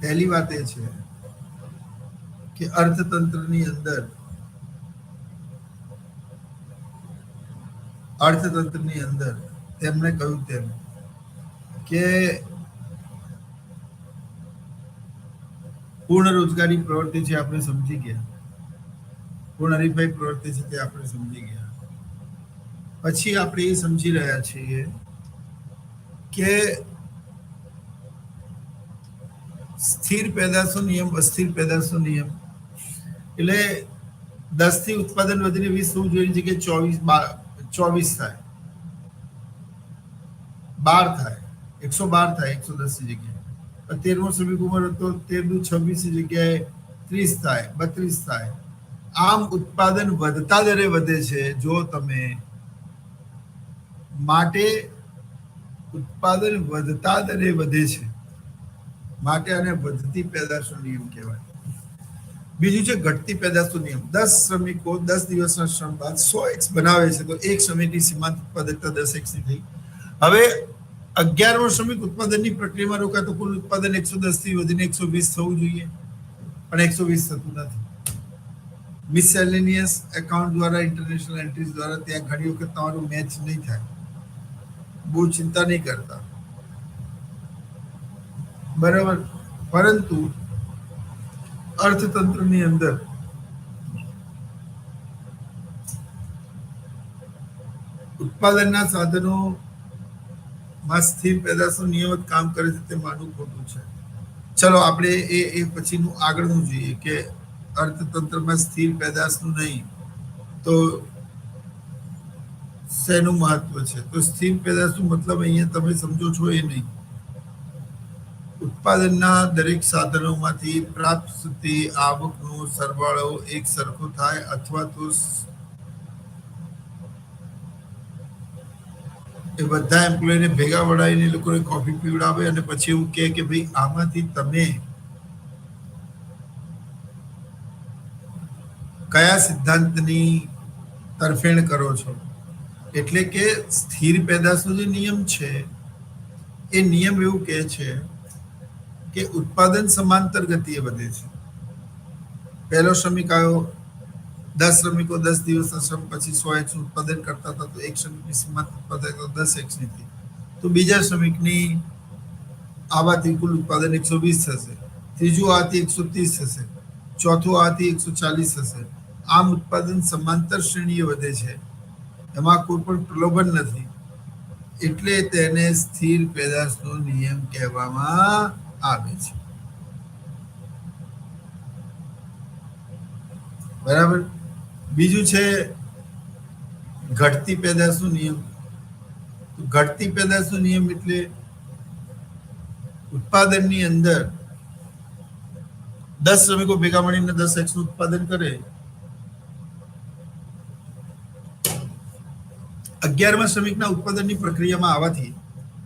પહેલી વાત એ છે કે અર્થતંત્રની અંદર તેમણે કહ્યું તેમ કે પૂર્ણ રોજગારી પ્રવૃત્તિ છે, આપણે સમજી ગયા. પૂર્ણ હરીફાઈ પ્રવૃત્તિ છે તે આપણે સમજી ગયા. પછી આપણે એ સમજી રહ્યા છીએ કે સ્થિર પેદાશો નિયમ, અસ્થિર પેદાશો નિયમ એટલે 10 થી ઉત્પાદન વધીને 20 થવું જોઈએ, કે 24 થાય, 12 થાય, 112 થાય 110 ની જગ્યાએ. 13મો શ્રમિક ઉંમર હતો 13 26 ની જગ્યાએ 30 થાય, 32 થાય. આમ ઉત્પાદન વધતા દરે વધે છે. જો તમે માટે ઉત્પાદન વધતા દરે વધે છે માટે આને વધતી પેદાશનો નિયમ કહેવાય. બીજું છે ઘટતી પેદાશનો નિયમ. 10 શ્રમિકો 10 દિવસના શ્રમ બાદ 100x બનાવે છે તો એક શ્રમિકની સીમાંત ઉત્પાદકતા 10x ની થઈ. હવે 11મો શ્રમિક ઉત્પાદનની પ્રક્રિયામાં રોકાય તો કુલ ઉત્પાદન 110 થી વધીને 120 થવું જોઈએ, પણ 120 થતું નથી. મિસેલેનિયસ એકાઉન્ટ દ્વારા, ઇન્ટરનેશનલ એન્ટ્રીઝ દ્વારા ત્યાં ઘણી વખત તમારું મેચ નહીં થાય. બહુ ચિંતા નહીં કરતા, બરાબર. પરંતુ અર્થતંત્રની અંદર ઉત્પાદનના સાધનોમાં સ્થિર પેદાશો નિયમિત કામ કરે છે તે માનવું ખોટું છે. ચલો આપણે એ પછીનું આગળનું જોઈએ કે અર્થતંત્રમાં સ્થિર પેદાશનું નહીં તો શેનું મહત્વ છે. તો સ્થિર પેદાશનું મતલબ અહીંયા તમે સમજો છો એ નહીં. ઉત્પાદનના દરેક સાધનોમાંથી પ્રાપ્ત થતી આવકનો સરવાળો એક સરખો થાય, અથવા તો એ બધા એમ્પ્લોયને ભેગા વળાવીને લોકોને કોફી પીવડાવે અને પછી એવું કહે કે ભાઈ આમાંથી તમે કયા સિદ્ધાંતની તરફેણ કરો છો. એટલે કે સ્થિર પેદાશનો જે નિયમ છે એ નિયમ એવું કહે છે કે ઉત્પાદન સમાંતર ગતિએ વધે છે. પહેલો શ્રમિક આવ્યો, 10 શ્રમિકો 10 દિવસના શ્રમ પછી 100x ઉત્પાદન કરતા હતા તો એક શ્રમિકની સીમાંત ઉત્પાદકતા 10x ની થઈ. તો બીજા શ્રમિકની આવાથી કુલ ઉત્પાદન 120 થશે, ત્રીજું આથી 130 થશે, ચોથું આથી 140 થશે. આમ ઉત્પાદન સમાંતર શ્રેણીએ વધે છે, એમાં કોઈ પણ પ્રલોભન નથી. એટલે તેને સ્થિર પેદાશનો નિયમ કહેવામાં આવે છે. બરાબર. બીજું છે ઘટતી પેદાશનો નિયમ. ઘટતી પેદાશનો નિયમ એટલે ઉત્પાદનની અંદર 10 શ્રમિકો ભેગા મળીને 10x નું ઉત્પાદન કરે. 11મા શ્રમિકના ઉત્પાદનની પ્રક્રિયામાં આવવાથી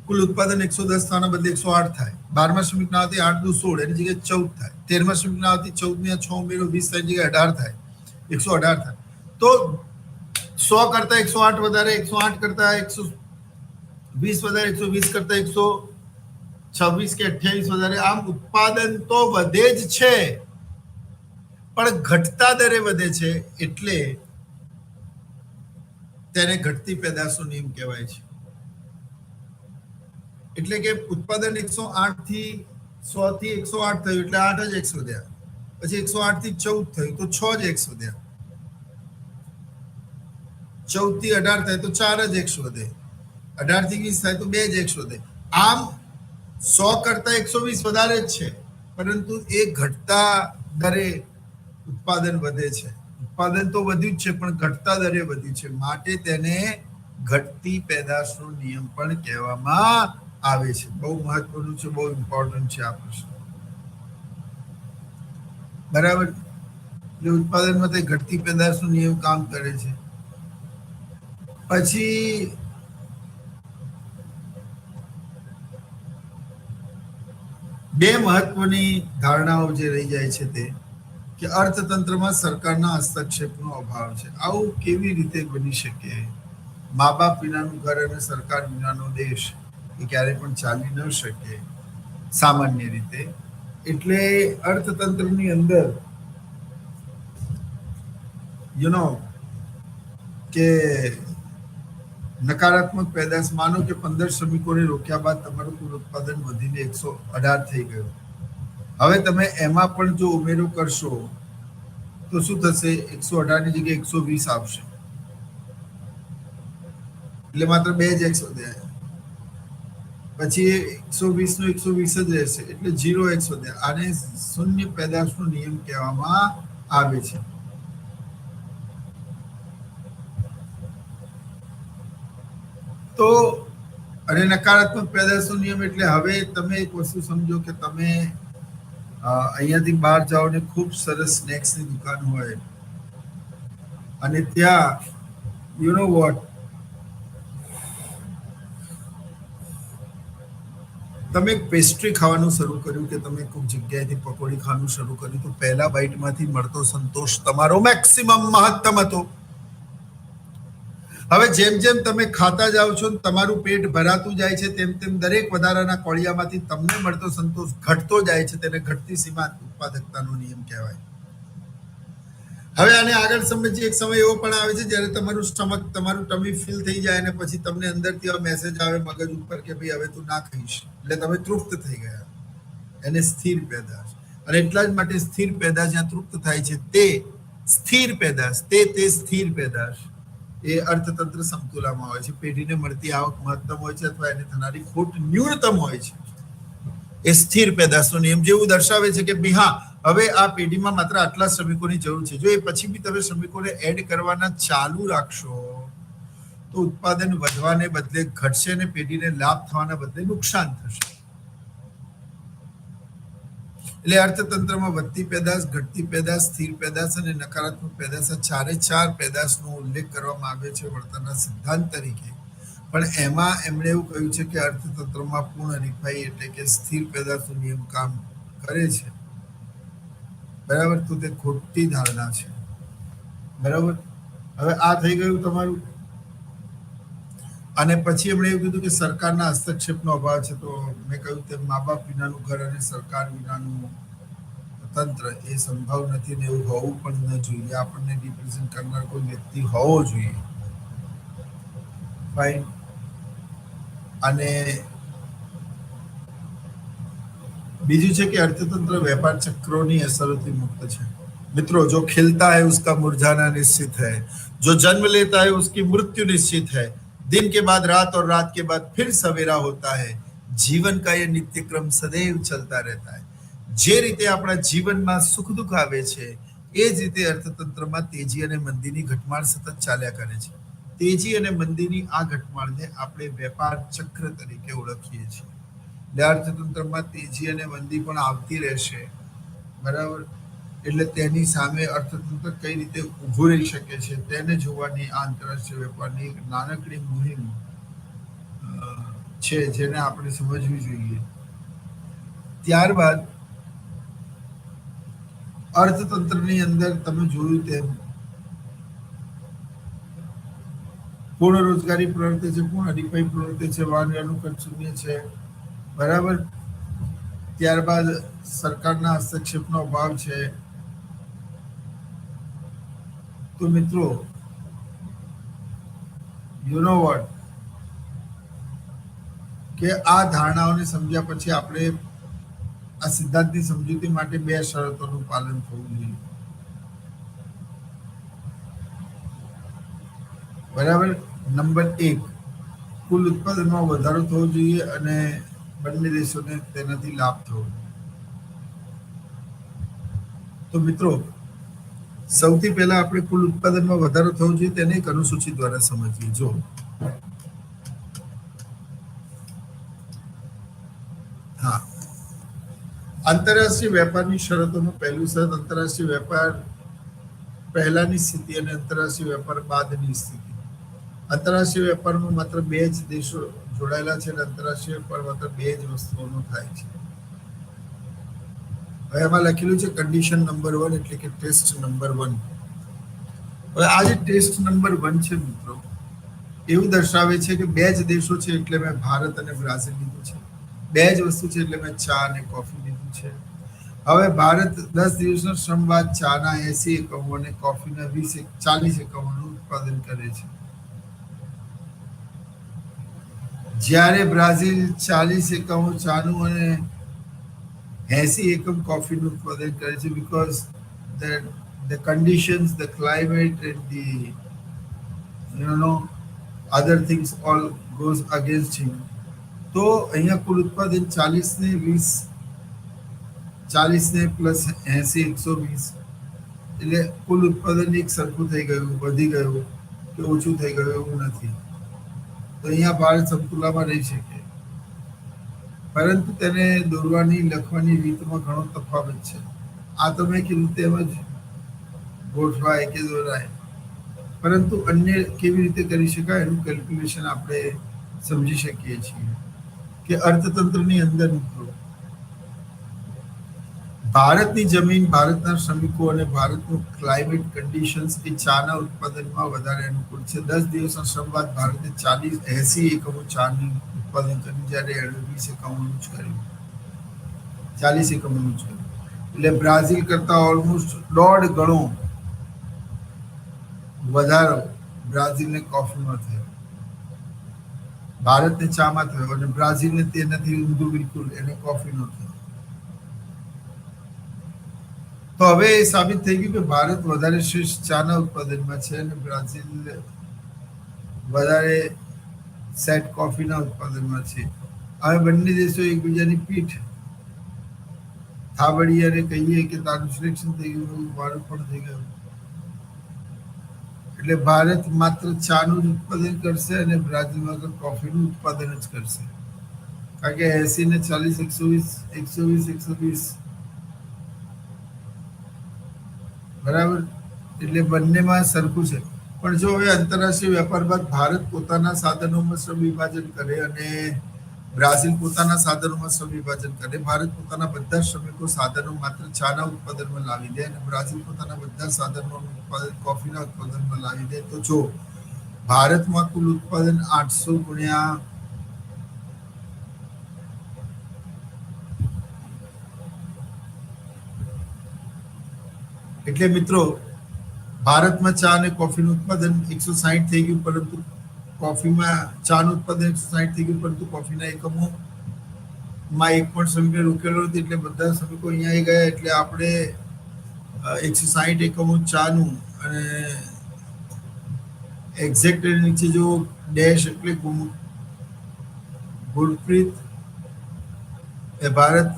કુલ ઉત્પાદન 110 થવાના બદલે 108 થાય. 12મા શ્રમિકના આવવાથી 8 દુ 16 એની જગ્યાએ 14 થાય. 13મા શ્રમિકના આવવાથી 14 ને 6 ઉમેરો 20 થાય, જગ્યાએ 18 થાય, 118 થાય. તો 100 કરતા 108 વધારે, 108 કરતા 120 વધારે, 120 કરતા 126 કે 28 વધારે. આમ ઉત્પાદન તો વધે જ છે, પણ ઘટતા દરે વધે છે એટલે તેને ઘટતી પેદાશનો નિયમ કહેવાય છે. એટલે કે ઉત્પાદન 108 થી 100 થી 108 થયું એટલે 8 જ x વધ્યા. પછી 108 થી 14 થયું તો 6 જ x વધ્યા. 14 થી 18 થાય તો 4 જ x વધે. 18 થી 20 થાય તો 2 જ x વધે. આમ 100 કરતા 120 વધારે જ છે, પરંતુ એ ઘટતા દરે ઉત્પાદન વધે છે. ઉત્પાદન તો વધ્યું જ છે પણ ઘટતા દરે વધ્યું છે, માટે તેને ઘટતી પેદાશનો નિયમ પણ કહેવામાં આવે છે. બહુ મહત્વનું છે, બહુ ઇમ્પોર્ટન્ટ છે આ પ્રશ્ન. બરાબર. એટલે ઉત્પાદનમાં તે ઘટતી પેદાશનો નિયમ કામ કરે છે. પછી બે મહત્વની ધારણાઓ જે રહી જાય છે તે કે અર્થતંત્રમાં સરકારના હસ્તક્ષેપનો અભાવ છે. આવું કેવી રીતે બની શકે? મા બાપ વિનાનું ઘર અને સરકાર વિનાનો દેશ એ ક્યારેય પણ ચાલી ન શકે સામાન્ય રીતે. એટલે અર્થતંત્રની અંદર કે નકારાત્મક પેદાશ, માનો કે 15 શ્રમિકોને રોક્યા બાદ તમારું કુલ ઉત્પાદન વધીને 118 થઈ ગયું. હવે તમે એમાં પણ જો ઉમેરો કરશો તો શું થશે? 118 ની જગ્યાએ 120 આવશે. એટલે માત્ર 2 જ x વધ્યા. પછી 120 નો 120 જ રહેશે એટલે 0 x વધ્યા. આને શૂન્ય પેદાશનો નિયમ કહેવામાં આવે છે. તો અને નકારાત્મક પેદાશનો નિયમ એટલે હવે તમે એક વસ્તુ સમજો કે તમે અહીંયાથી બહાર જાઓ ને ખૂબ સરસ સ્નેક્સની દુકાન હોય અને ત્યાં યુ નો વોટ, તમે પેસ્ટ્રી ખાવાનું શરૂ કર્યું કે તમે કોઈ જગ્યાએથી પકોડી ખાવાનું શરૂ કર્યું તો પહેલા બાઇટમાંથી મળતો સંતોષ તમારો મેક્સિમમ મહત્તમ હતો. હવે જેમ જેમ તમે ખાતા જાઓ છો તમારું પેટ ભરાતું જાય છે તેમ તેમ દરેક વધારાના કોળિયામાંથી તમને મળતો સંતોષ ઘટતો જાય છે. તેને ઘટતી સીમાંત ઉત્પાદકતાનો નિયમ કહેવાય. હવે આને આગળ સમજીએ. એક સમય એવો પણ આવે છે જ્યારે તમારું સ્ટમક, તમારું ટમી ફિલ થઈ જાય અને પછી તમને અંદરથી એવો મેસેજ આવે મગજ ઉપર કે ભાઈ હવે તું ના ખાઈશ, એટલે તમે તૃપ્ત થઈ ગયા. એને સ્થિર પેદાશ. અને એટલા જ માટે સ્થિર પેદાશ જ્યાં તૃપ્ત થાય છે તે સ્થિર પેદાશ, તે સ્થિર પેદાશ એ અર્થતંત્ર સમતુલામાં હોય છે. પેઢીને મળતી આવક મહત્તમ હોય છે અથવા એને થનારી ખોટ ન્યૂનતમ હોય છે. એ સ્થિર પેદાશનો નિયમ જેવું દર્શાવે છે કે હા હવે આ પેઢીમાં માત્ર આટલા શ્રમિકોની જરૂર છે. જો એ પછી બી તમે શ્રમિકોને એડ કરવાના ચાલુ રાખશો તો ઉત્પાદન વધવાને બદલે ઘટશે અને પેઢીને લાભ થવાના બદલે નુકસાન થશે. એટલે અર્થતંત્રમાં વધતી પેદાશ, ઘટતી પેદાશ, સ્થિર પેદાશ અને નકારાત્મક પેદાશ, આ ચાર પેદાશનો ઉલ્લેખ કરવામાં આવ્યો છે વળતરના સિદ્ધાંત તરીકે. પણ એમાં એમણે એવું કહ્યું છે કે અર્થતંત્રમાં પૂર્ણ હરીફાઈ એટલે કે સ્થિર પેદાશનો નિયમ કામ કરે છે. બરાબર. તો તે ખોટી ધારણા છે. બરાબર. હવે આ થઈ ગયું તમારું. અને પછી એમણે એવું કીધું કે સરકારના હસ્તક્ષેપનો અભાવ છે. તો મેં કહ્યું તેમ મા બાપ વિનાનું ઘર અને સરકાર વિનાનું તંત્ર એ સંભવ નથી ને એવું હોવું પણ ન જોઈએ. આપણને રિપ્રેઝન્ટ કરનાર કોઈ વ્યક્તિ હોવો જોઈએ. ફાઇન. અને બીજું છે કે અર્થતંત્ર વેપાર ચક્રોની અસરોથી મુક્ત છે. मित्रों, जो खिलता है उसका मुरझाना निश्चित है, जो जन्म लेता है उसकी मृत्यु निश्चित है, दिन के बाद रात और रात के बाद फिर सवेरा होता है, जीवन का ये नित्य क्रम सदैव चलता रहता है. જે રીતે આપણા જીવનમાં સુખ દુઃખ આવે છે એ જ રીતે અર્થતંત્રમાં તેજી અને મંદીની ઘટમાળ સતત ચાલ્યા કરે છે. તેજી અને મંદીની આ ઘટમાળને આપણે વેપાર ચક્ર તરીકે ઓળખીએ છીએ. અર્થતંત્રમાં તેજી અને મંદી પણ આવતી રહેશે. બરાબર. એટલે તેની સામે અર્થતંત્ર કઈ રીતે ઊભું રહી શકે છે તેને જોવાની આંતરરાષ્ટ્રીય વેપારની એક નાનકડી મુહિમ છે જેને આપણે સમજવી જોઈએ. ત્યારબાદ અર્થતંત્રની અંદર તમે જોયું તેમ પૂર્ણ રોજગારી પ્રવર્તે છે, પૂર્ણ હરીફાઈ પ્રવર્તે છે, વાહન ખર્ચ શૂન્ય છે. બરાબર. ત્યારબાદ સરકારના હસ્તક્ષેપનો અભાવ છે. તો મિત્રો, યુ નો વોટ, કે આ ધારણાઓને સમજ્યા પછી આપણે આ સિદ્ધાંતની સમજૂતી માટે બે શરતોનું પાલન થવું જોઈએ. બરાબર. નંબર 1, કુલ ઉત્પાદનમાં વધારો થવો જોઈએ અને બંને દેશોને તેનાથી લાભ થવો. તો મિત્રો, સૌથી પહેલા આપણે કુલ ઉત્પાદનમાં વધારો થવો જોઈએ તેને એક અનુસૂચિ દ્વારા સમજીએ. જો હા, આંતરરાષ્ટ્રીય વેપારની શરતોનું પહેલું શરત આંતરરાષ્ટ્રીય વેપાર પહેલાની સ્થિતિ અને આંતરરાષ્ટ્રીય વેપાર બાદની સ્થિતિ. આંતરરાષ્ટ્રીય વેપારમાં માત્ર બે જ દેશો જોડાયેલા છે અને આંતરરાષ્ટ્રીય વેપાર માત્ર બે જ વસ્તુઓનો થાય છે. હવે એમાં લખેલું છે કન્ડિશન નંબર 1 એટલે કે ટેસ્ટ નંબર 1. હવે આ જે ટેસ્ટ નંબર 1 છે મિત્રો, એવું દર્શાવે છે કે બે જ દેશો છે એટલે મેં ભારત અને બ્રાઝિલ લીધું છે. બે જ વસ્તુ છે એટલે મેં ચા અને કોફી લીધું છે. હવે ભારત 10 દિવસનો શ્રમ બાદ ચાના 80 એકમો અને કોફીના 40 એકમોનું ઉત્પાદન કરે છે. જ્યારે બ્રાઝિલ 40 એકમો ચાનું અને 80 એકમ કોફીનું ઉત્પાદન કરે છે. Because the conditions, the climate and the other things all goes against him. તો અહીંયા કુલ ઉત્પાદન 40 ને 20, 40 ને પ્લસ 80, 120, એટલે કુલ ઉત્પાદન એક સરખું થઈ ગયું, વધી ગયું કે ઓછું થઈ ગયું એવું નથી. તો અહીંયા ભારત સમતુલામાં રહી શકે, પરંતુ તેને દોરવાની લખવાની રીતમાં ઘણો તફાવત છે. આ તો મેં કીધું તેમ જ ગોઠવાય કે દોરાય, પરંતુ અન્ય કેવી રીતે કરી શકાય એનું કેલ્ક્યુલેશન આપણે સમજી શકીએ છીએ. કે અર્થતંત્રની અંદર મિત્રો, ભારતની જમીન, ભારતના શ્રમિકો અને ભારતનું ક્લાઇમેટ કન્ડિશન્સ એ ચાના ઉત્પાદનમાં વધારે અનુકૂળ છે. 10 દિવસના શ્રમ બાદ ભારતે 80 એકમો ચાનું ઉત્પાદન કર્યું, જ્યારે 20 એકમોનું જ કર્યું, 40 એકમોનું જ કર્યું. એટલે બ્રાઝિલ કરતા ઓલમોસ્ટ 1.5 ગણો વધારો બ્રાઝિલને કોફીમાં થયો, ભારતને ચામાં થયો અને બ્રાઝિલને તેનાથી ઊંધું બિલકુલ, એને કોફીનો થયો. તો હવે એ સાબિત થઈ ગયું કે ભારત વધારે શ્રેષ્ઠ ચાના ઉત્પાદનમાં છે અને બ્રાઝિલ વધારે સેટ કોફીના ઉત્પાદનમાં છે. હવે બંને દેશો એકબીજાની પીઠ થાબડી અને કહીએ કે તારું સિલેક્શન થઈ ગયું, મારું પણ થઈ ગયું. એટલે ભારત માત્ર ચાનું જ ઉત્પાદન કરશે અને બ્રાઝિલ માત્ર કોફીનું ઉત્પાદન જ કરશે. કારણ કે 80 ને 40, 120, 120. બરાબર. એટલે બંનેમાં સરખું છે. પણ જો હવે આંતરરાષ્ટ્રીય વેપાર બાદ ભારત પોતાના સાધનોમાં શ્રમ વિભાજન કરે અને બ્રાઝિલ પોતાના સાધનોમાં શ્રમ વિભાજન કરે, ભારત પોતાના બધા શ્રમિકો સાધનો માત્ર ચાના ઉત્પાદનમાં લાવી દે અને બ્રાઝિલ પોતાના બધા સાધનોનું ઉત્પાદન કોફીના ઉત્પાદનમાં લાવી દે, તો જો ભારતમાં કુલ ઉત્પાદન 800 ગુણ્યા એટલે મિત્રો, ભારતમાં ચા અને કોફીનું ઉત્પાદન 160 થઈ ગયું, પરંતુ કોફીમાં ચાનું ઉત્પાદન 160 થઈ ગયું, પરંતુ કોફીના એકમોમાં એક પણ શ્રમિક રોકેલો નથી. એટલે બધા શ્રમિકો અહીંયા આવી ગયા. એટલે આપણે 160 એકમો ચાનું અને એક્ઝેક્ટ નીચે જો ડેશ એટલે ગુરપ્રીત એ ભારત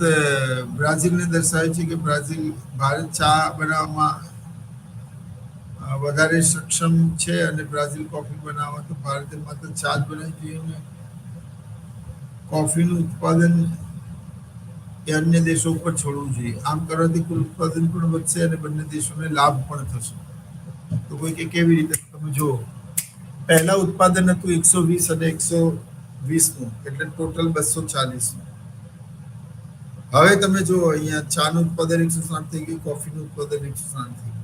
બ્રાઝિલને દર્શાવે છે કે ભારત ચા બનાવવામાં વધારે સક્ષમ છે અને બ્રાઝિલ કોફી બનાવવા, તો ભારતે માત્ર ચા જ બનાવી જોઈએ. કોફીનું ઉત્પાદન એ અન્ય દેશો ઉપર છોડવું જોઈએ. આમ કરવાથી કુલ ઉત્પાદન પણ વધશે અને બંને દેશોને લાભ પણ થશે. તો કોઈ કે કેવી રીતે, તમે જુઓ, પહેલા ઉત્પાદન હતું 120 અને 120નું, એટલે ટોટલ 240નું. હવે તમે જુઓ, અહીંયા ચાનું ઉત્પાદન 160 થઈ ગયું, કોફીનું ઉત્પાદન 160 થઈ ગયું.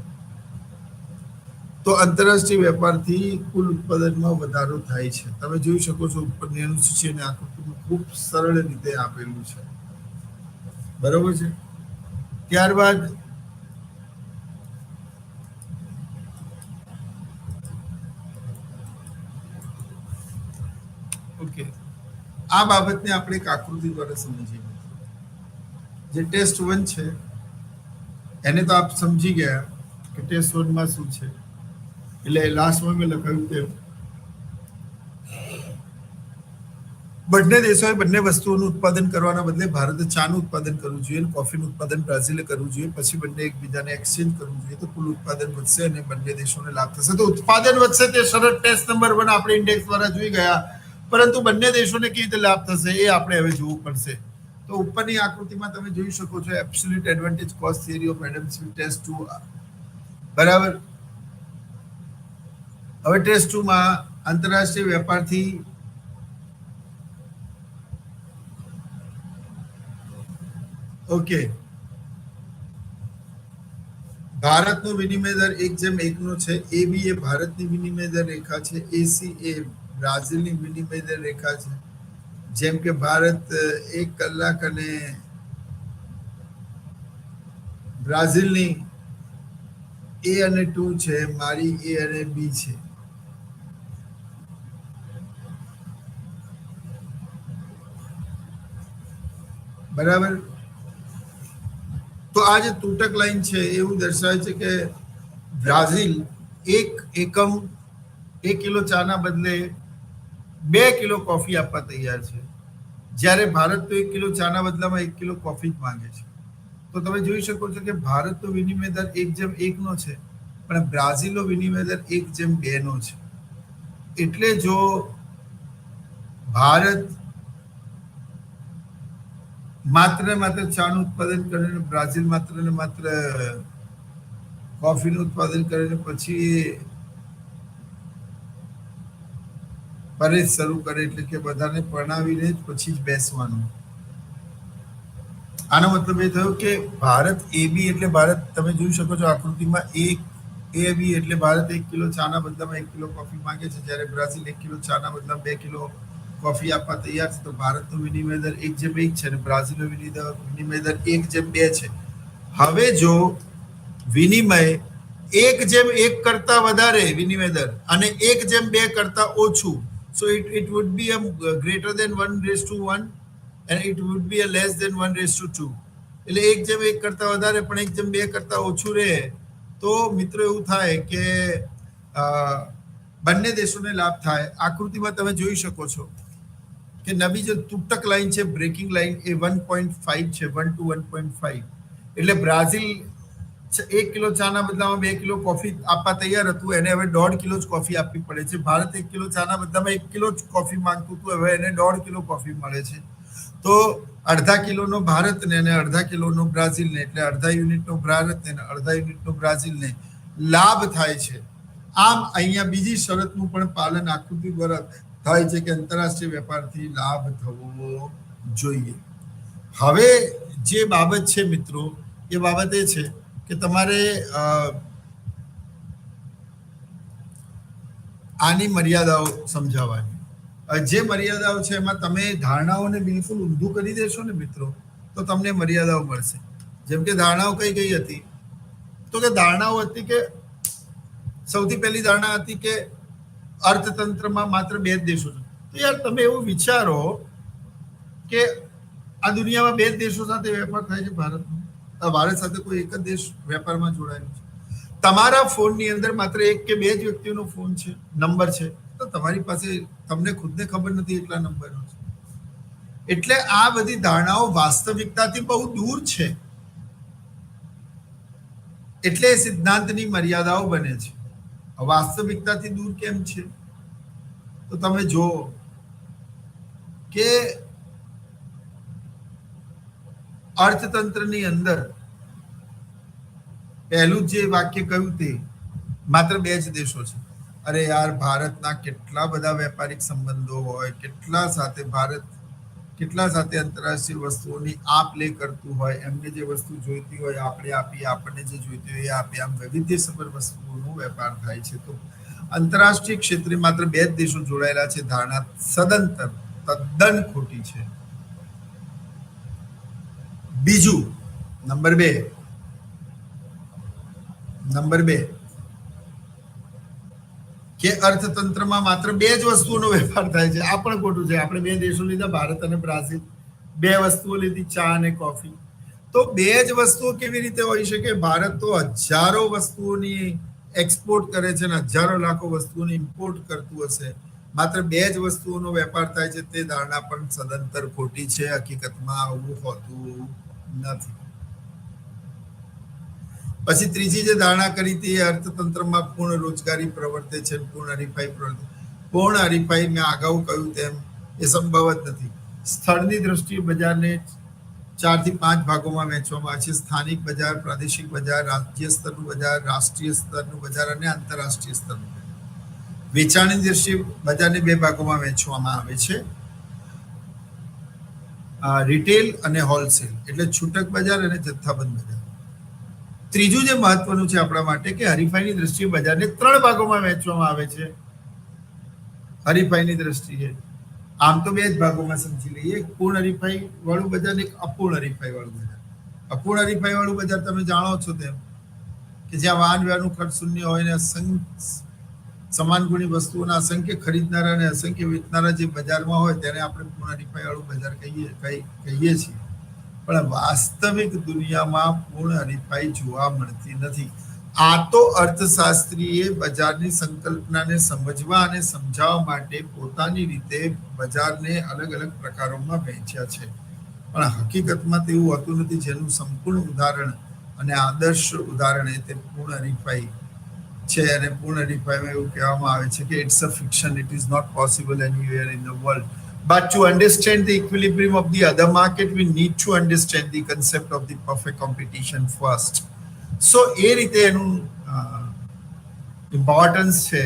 તો આંતરરાષ્ટ્રીય વેપારથી કુલ ઉત્પાદનમાં વધારો થાય છે. તમે જોઈ શકો છો ઉપરની અનુસૂચિ અને આકૃતિમાં ખૂબ સરળ રીતે આપેલું છે. બરોબર છે. ત્યારબાદ ઓકે, આ બાબતને આપણે એક આકૃતિ દ્વારા સમજીએ. જે ટેસ્ટ 1 છે એને તો આપ સમજી ગયા કે ટેસ્ટ 1 માં શું છે. એટલે લાસ્ટમાં મેં લખાયું કે બંને દેશોએ બંને વસ્તુઓનું ઉત્પાદન કરવાના બદલે ભારતે ચાનું ઉત્પાદન કરવું જોઈએ અને કોફીનું ઉત્પાદન બ્રાઝિલે કરવું જોઈએ. પછી બંને એકબીજાને એક્સચેન્જ કરવું જોઈએ તો કુલ ઉત્પાદન વધશે અને બંને દેશોને લાભ થશે. તો ઉત્પાદન વધશે તે શરત ટેસ્ટ નંબર 1 આપણે ઇન્ડેક્સ દ્વારા જોઈ ગયા, પરંતુ બંને દેશોને કેવી રીતે લાભ થશે એ આપણે હવે જોવું પડશે. તો ઉપરની આકૃતિમાં તમે જોઈ શકો છો absolute advantage cost theory of Adam Smith test 2, બરાબર. હવે ટેસ્ટ 2 માં આંતરરાષ્ટ્રીય વેપારથી ઓકે, ભારતનો વિનિમય દર 1:1 છે. AB એ ભારતની વિનિમય દર રેખા છે. AC એ બ્રાઝિલની વિનિમય દર રેખા છે. જેમ કે ભારત 1 કલાક અને બ્રાઝિલની A અને 2 છે, મારી A અને B છે. બરાબર. તો આ જે તૂટક લાઈન છે એવું દર્શાવે છે કે બ્રાઝિલ 1 કિલો ચાના બદલે 2 કિલો કોફી આપવા તૈયાર છે, જ્યારે ભારત તો 1 કિલો ચાના બદલામાં 1 કિલો કોફી જ માંગે છે. તો તમે જોઈ શકો છો કે ભારતનો વિનિમય દર 1:1 છે, પણ બ્રાઝિલનો વિનિમય દર 1:2 છે. એટલે જો ભારત માત્ર ને માત્ર ચાનું ઉત્પાદન કરે અને બ્રાઝિલ માત્ર ને માત્ર કોફીનું ઉત્પાદન કરે પછી પરેશ શરૂ કરે, એટલે કે બધાને પરણાવીને જ પછી જ બેસવાનું. આનો મતલબ એ થયો કે ભારત AB એટલે ભારત તમે જોઈ શકો છો આકૃતિમાં AB એટલે ભારત 1 કિલો ચાના બદલામાં 1 કિલો કોફી માંગે છે, જ્યારે બ્રાઝિલ 1 કિલો ચાના બદલામાં 2 કિલો કોફી આપવા તૈયાર છે. તો ભારતનો વિનિમય દર 1:1 છે અને બ્રાઝિલનો વિનિમય દર 1:2 છે. હવે જો વિનિમય 1:1 કરતા વધારે વિનિમય દર અને 1:2 કરતા ઓછું, so it would be a greater than 1:1 and it would be a less than 1:2. એટલે 1:1 કરતા વધારે પણ 1:2 કરતા ઓછું રહે તો મિત્રો એવું થાય કે બંને દેશોને લાભ થાય. આકૃતિમાં તમે જોઈ શકો છો કે નવી જે તૂટક લાઈન છે, બ્રેકિંગ લાઈન, એ 1.5 છે, 1 to 1.5. એટલે બ્રાઝિલ 1 કિલો ચાના બદલામાં 2 કિલો કોફી આપવા તૈયાર હતું, એને હવે 1.5 કિલો જ કોફી આપવી પડે છે. ભારત 1 કિલો ચાના બદલામાં 1 કિલો જ કોફી માંગતું હતું, હવે એને 1.5 કિલો કોફી મળે છે. તો અડધા કિલોનો ભારતને અને અડધા કિલોનો બ્રાઝિલને, એટલે અડધા યુનિટનો ભારતને અને અડધા યુનિટનો બ્રાઝિલને લાભ થાય છે. આમ અહીંયા બીજી શરતનું પણ પાલન આકૃતિ દ્વારા થાય છે કે આંતરરાષ્ટ્રીય વેપારથી લાભ થવો જોઈએ. હવે જે બાબત છે મિત્રો, એ બાબત એ છે કે તમારે આની મર્યાદાઓ સમજાવવાની. જે મર્યાદાઓ છે એમાં તમે ધારણાઓને બિલકુલ ઊંધું કરી દેશો ને મિત્રો, તો તમને મર્યાદાઓ મળશે. જેમ કે ધારણાઓ કઈ કઈ હતી? તો કે ધારણાઓ હતી કે સૌથી પહેલી ધારણા હતી કે અર્થતંત્રમાં માત્ર 2 જ દેશો છે. તો યાર તમે એવું વિચારો કે આ દુનિયામાં 2 દેશો સાથે વેપાર થાય છે. ભારત સાથે કોઈ એક જ દેશ વેપારમાં જોડાયેલો છે. તમારા ફોનની અંદર માત્ર 1 કે 2 જ વ્યક્તિઓનો ફોન છે, નંબર છે, તો તમારી પાસે તમને ખુદને ખબર નથી એટલા નંબરો છે. એટલે આ બધી ધારણાઓ વાસ્તવિકતાથી બહુ દૂર છે. એટલે સિદ્ધાંતની મર્યાદાઓ બને છે. વાસ્તવિકતાથી દૂર કેમ છે? તો તમે જો કે અર્થતંત્રની અંદર પહેલું જે વાક્ય કહ્યું તે માત્ર 2 જ દેશો છે. અરે યાર, ભારતના કેટલા બધા વેપારિક સંબંધો હોય, કેટલા સાથે આંતરરાષ્ટ્રીય વસ્તુઓની આપ લે કરતું હોય, એમને જે વસ્તુ જોઈતી હોય આપણે આપીએ, આપણને જે જોઈતી હોય એ આપીએ, આમ વૈવિધ્યસભર વસ્તુઓનો વેપાર થાય છે. તો આંતરરાષ્ટ્રીય ક્ષેત્રે માત્ર 2 જ દેશો જોડાયેલા છે. ધારણા સદંતર તદ્દન ખોટી છે. બીજું, નંબર 2 કે અર્થતંત્રમાં માત્ર બે જ વસ્તુઓનો વેપાર થાય છે. આ પણ ખોટું છે. આપણે બે દેશો લીધા, ભારત અને બ્રાઝિલ, બે વસ્તુઓ લીધી, ચા અને કોફી. તો બે જ વસ્તુઓ કેવી રીતે હોઈ શકે? ભારત તો હજારો વસ્તુઓની એક્સપોર્ટ કરે છે અને હજારો લાખો વસ્તુઓની ઇમ્પોર્ટ કરતું હશે. માત્ર બે જ વસ્તુઓનો વેપાર થાય છે, તે ધારણા પણ સદંતર ખોટી છે. હકીકતમાં આવું હોતું નથી. પછી ત્રીજી જે ધારણા કરી હતી, અર્થતંત્રમાં પૂર્ણ રોજગારી પ્રવર્તે છે, પૂર્ણ હરીફાઈ પ્રવર્તે. પૂર્ણ હરીફાઈ મેં અગાઉ કહ્યું તેમ એ સંભવ જ નથી. સ્થળની દ્રષ્ટિએ બજારને 4 થી 5 ભાગોમાં વહેંચવામાં આવે છે: સ્થાનિક બજાર, પ્રાદેશિક બજાર, રાજ્ય સ્તરનું બજાર, રાષ્ટ્રીય સ્તરનું બજાર અને આંતરરાષ્ટ્રીય સ્તરનું બજાર. વેચાણની દ્રષ્ટિએ બજારને 2 ભાગોમાં વહેંચવામાં આવે છે: રિટેલ અને હોલસેલ, એટલે છૂટક બજાર અને જથ્થાબંધ બજાર. ત્રીજું જે મહત્વનું છે આપણા માટે, કે હરીફાઈની દ્રષ્ટિએ બજારને 3 ભાગોમાં વહેંચવામાં આવે છે. હરીફાઈની દ્રષ્ટિએ આમ તો 2 જ ભાગોમાં સમજી લઈએ: એક પૂર્ણ હરીફાઈ વાળું બજાર, એક અપૂર્ણ હરીફાઈ વાળું બજાર. અપૂર્ણ હરીફાઈ વાળું બજાર તમે જાણો છો તેમ કે જ્યાં વાહન વ્યવહારનું ખર્ચ શૂન્ય હોય ને સમાન ગુણી વસ્તુઓના અસંખ્ય ખરીદનારા અને અસંખ્ય વેચનારા જે બજારમાં હોય તેને આપણે પૂર્ણ હરીફાઈ વાળું બજાર કહીએ છીએ. પણ વાસ્તવિક દુનિયામાં પૂર્ણ હરીફાઈ જોવા મળતી નથી. આ તો અર્થશાસ્ત્રીએ બજારની સંકલ્પનાને સમજવા અને સમજાવવા માટે પોતાની રીતે બજારને અલગ અલગ પ્રકારોમાં વહેંચ્યા છે. પણ હકીકતમાં તેવું હોતું નથી. જેનું સંપૂર્ણ ઉદાહરણ અને આદર્શ ઉદાહરણ એ તે પૂર્ણ હરીફાઈ છે. અને પૂર્ણ હરીફાઈમાં એવું કહેવામાં આવે છે કે it's a fiction, it is not possible anywhere in the world. But to understand the equilibrium of the other market, we need to understand the concept of the perfect competition first. So એ રીતે એનું importance છે.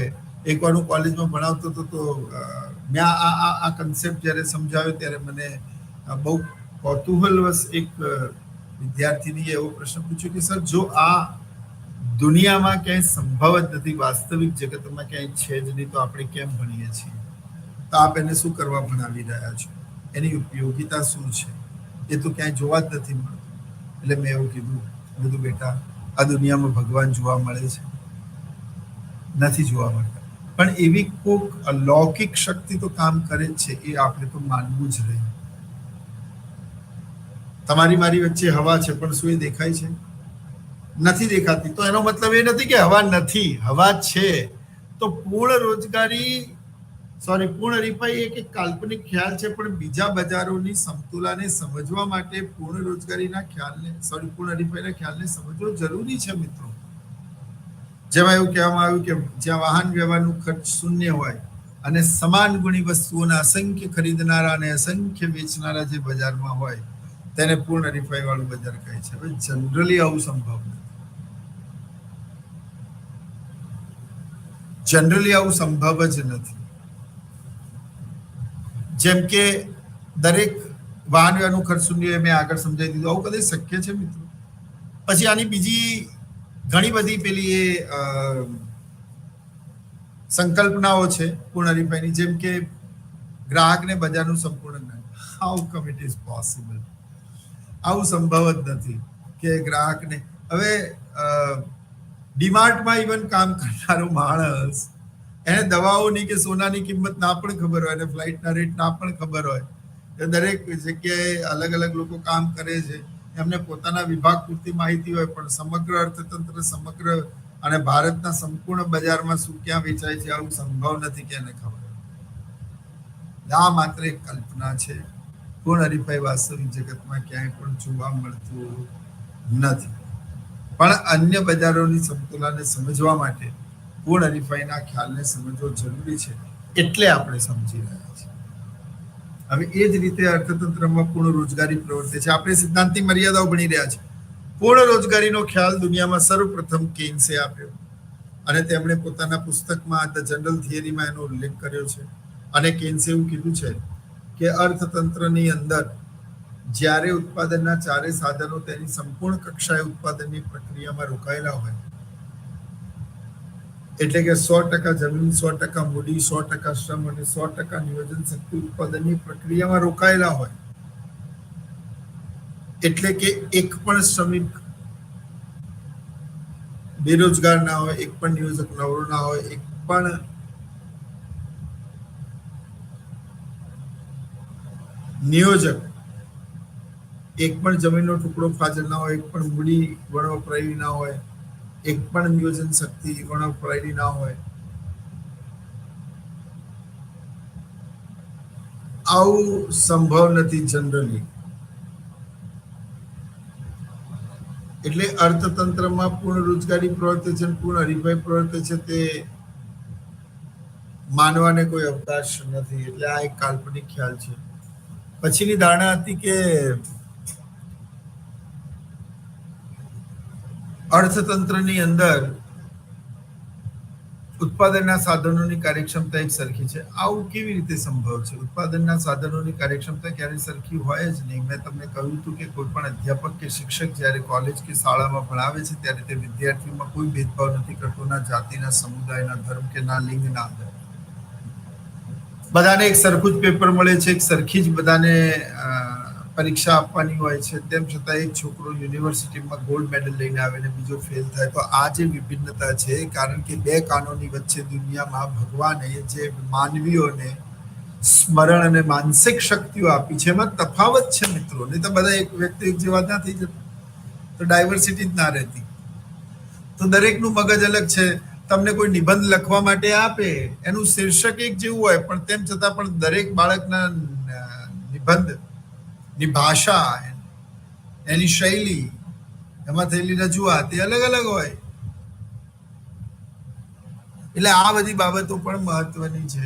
એકવાર હું કોલેજમાં ભણાવતો હતો તો મેં આ કન્સેપ્ટ જ્યારે સમજાવ્યો ત્યારે મને બહુ કૌતૂહલવશ એક વિદ્યાર્થીનીએ એવો પ્રશ્ન પૂછ્યો કે સર, જો આ દુનિયામાં ક્યાંય સંભવ જ નથી, વાસ્તવિક જગતમાં ક્યાંય છે જ નહીં, તો આપણે કેમ ભણીએ છીએ? તો આપ એને શું કરવા ભણાવી રહ્યા છો? એની ઉપયોગિતા શું છે? એ તો ક્યાંય જોવા જ નથી મળતું. એટલે મેં એવું કીધું, બેટા, આ દુનિયામાં ભગવાન જોવા મળે છે? નથી જોવા મળતા. પણ એવી કોઈક અલૌકિક શક્તિ તો કામ કરે જ છે. એ આપણે તો માનવું જ રહે. તમારી મારી વચ્ચે હવા છે, પણ શું એ દેખાય છે? નથી દેખાતી. તો એનો મતલબ એ નથી કે હવા નથી, હવા છે. તો પૂર્ણ હરીફાઈ એક કાલ્પનિક ખ્યાલ છે, પણ બીજા બજારોની સમતુલાને સમજવા માટે પૂર્ણ હરીફાઈના ખ્યાલને સમજવો જરૂરી છે મિત્રો. જેમાં એવું કહેવામાં આવ્યું કે જ્યાં વાહન વ્યવહારનું ખર્ચ શૂન્ય હોય અને સમાન ગુણી વસ્તુઓના અસંખ્ય ખરીદનારા અને અસંખ્ય વેચનારા જે બજારમાં હોય તેને પૂર્ણ હરીફાઈ વાળું બજાર કહે છે. હવે જનરલી આવું સંભવ નથી. જનરલી આવું સંભવ જ નથી. જેમ કે દરેક વાહન વ્યવહારનું ખર્ચ શૂન્ય, મેં આગળ સમજાવી દીધું. આવું કદાચ શક્ય છે મિત્રો? પછી આની બીજી ઘણી બધી પેલી એ સંકલ્પનાઓ છે પૂર્ણ હરીફાઈની, જેમ કે ગ્રાહકને બજારનું સંપૂર્ણ જ્ઞાન. How come it is possible? આવું સંભવ જ નથી કે ગ્રાહકને. હવે ડીમાર્ટમાં ઇવન કામ કરનારો માણસ, એને દવાઓની કે સોનાની કિંમત ના પણ ખબર હોય, અને ફ્લાઇટના રેટ ના પણ ખબર હોય. દરેક જગ્યાએ અલગ અલગ લોકો કામ કરે છે. એમને પોતાના વિભાગ પૂરતી માહિતી હોય, પણ સમગ્ર અર્થતંત્ર, સમગ્ર અને ભારતના સંપૂર્ણ બજારમાં શું ક્યાં વેચાય છે આવું સંભવ નથી કે એને ખબર. આ માત્ર એક કલ્પના છે. પૂર્ણ હરીફાઈ વાસ્તવિક જગતમાં ક્યાંય પણ જોવા મળતું નથી. પણ અન્ય બજારોની સમતુલાને સમજવા માટે પૂર્ણ હરીફાઈના ખ્યાલને સમજવો જરૂરી છે. એટલે આપણે સમજી રહ્યા છીએ. હવે એ જ રીતે અર્થતંત્રમાં પૂર્ણ રોજગારી પ્રવર્તે છે. આપણે સિદ્ધાંતની મર્યાદાઓ ભણી રહ્યા છીએ. પૂર્ણ રોજગારીનો ખ્યાલ દુનિયામાં સર્વપ્રથમ કેન્સે આપ્યો, અને તેમણે પોતાના પુસ્તકમાં ધ જનરલ થિયરીમાં એનો ઉલ્લેખ કર્યો છે. અને કેન્સે એવું કીધું છે કે અર્થતંત્રની અંદર જ્યારે ઉત્પાદનના ચારે સાધનો તેની સંપૂર્ણ કક્ષાએ ઉત્પાદનની પ્રક્રિયામાં રોકાયેલા હોય, એટલે કે 100% જમીન, 100% મૂડી, 100% શ્રમ અને 100% નિયોજન શક્તિ ઉત્પાદનની પ્રક્રિયામાં રોકાયેલા હોય, એટલે કે એક પણ શ્રમિક બેરોજગાર ના હોય, એક પણ નિયોજક નવરો ના હોય, એક પણ નિયોજક એક પણ જમીનનો ટુકડો ફાજલ ના હોય, એક પણ મૂડી વણવપરાયેલી ના હોય, એક પણ નિયોજન શક્તિ વણવપરાયેલી ના હોય, આવું સંભવ નથી જનરલી. એટલે અર્થતંત્રમાં પૂર્ણ રોજગારી પ્રવર્તે છે, પૂર્ણ હરીફાઈ પ્રવર્તે છે, તે માનવાને કોઈ અવકાશ નથી. એટલે આ એક કાલ્પનિક ખ્યાલ છે. પછીની ધારણા હતી કે અર્થતંત્રની અંદર ઉત્પાદનના સાધનોની કાર્યક્ષમતા એક સરખી છે. આવું કેવી રીતે સંભવ છે? ઉત્પાદનના સાધનોની કાર્યક્ષમતા ક્યારેય સરખી હોય જ નહીં. મેં તમને કહ્યું હતું કે કોઈ પણ અધ્યાપક કે શિક્ષક જ્યારે કોલેજ કે શાળામાં ભણાવે છે ત્યારે તે વિદ્યાર્થીઓમાં કોઈ ભેદભાવ નથી કરતો, ના જાતિના, સમુદાયના, ધર્મ કે ના લિંગના આધારે. બધાને એક સરખું જ પેપર મળે છે, એક સરખી જ બધાને પરીક્ષા આપવાની હોય છે. તેમ છતાં એક છોકરો યુનિવર્સિટીમાં ગોલ્ડ મેડલ લઈને આવે ને બીજો ફેલ થાય. તો આ જે વિભિન્નતા છે, કારણ કે બે કાનોની વચ્ચે દુનિયામાં ભગવાને જે માનવીઓને સ્મરણ અને માનસિક શક્તિઓ આપી છે, એમાં તફાવત છે મિત્રો. નહીં તો બધા એક વ્યક્તિ એક જેવા ના થઈ જતા, તો ડાયવર્સિટી જ ના રહેતી. તો દરેકનું મગજ અલગ છે. તમને કોઈ નિબંધ લખવા માટે આપે, એનું શીર્ષક એક જેવું હોય, પણ તેમ છતાં પણ દરેક બાળકના નિબંધ ની ભાષા, એની શૈલી, એમાં થયેલી રજૂઆત એ અલગ અલગ હોય. એટલે આ બધી બાબતો પણ મહત્વની છે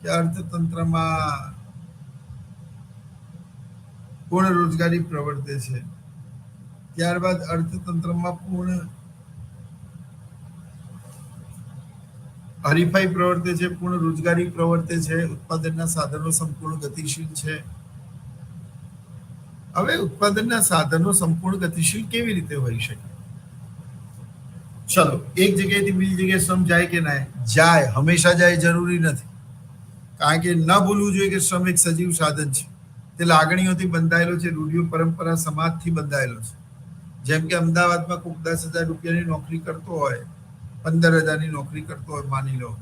કે અર્થતંત્રમાં પૂર્ણ રોજગારી પ્રવર્તે છે. ત્યારબાદ અર્થતંત્રમાં પૂર્ણ હરીફાઈ પ્રવર્તે છે, પૂર્ણ રોજગારી પ્રવર્તે છે, ઉત્પાદનના સાધનો સંપૂર્ણ ગતિશીલ છે. હવે ઉત્પાદનના સાધનો સંપૂર્ણ ગતિશીલ કેવી રીતે હોઈ શકે? ચલો, એક જગ્યાએથી બીજી જગ્યાએ શ્રમ જાય કે ના જાય? હંમેશા જાય જરૂરી નથી. કારણ કે ન ભૂલવું જોઈએ કે શ્રમ એક સજીવ સાધન છે. તે લાગણીઓથી બંધાયેલો છે, રૂઢિઓ, પરંપરા, સમાજથી બંધાયેલો છે. જેમ કે અમદાવાદમાં કોઈક 10,000 રૂપિયાની નોકરી કરતો હોય, 15,000ની નોકરી કરતો હોય માની લો,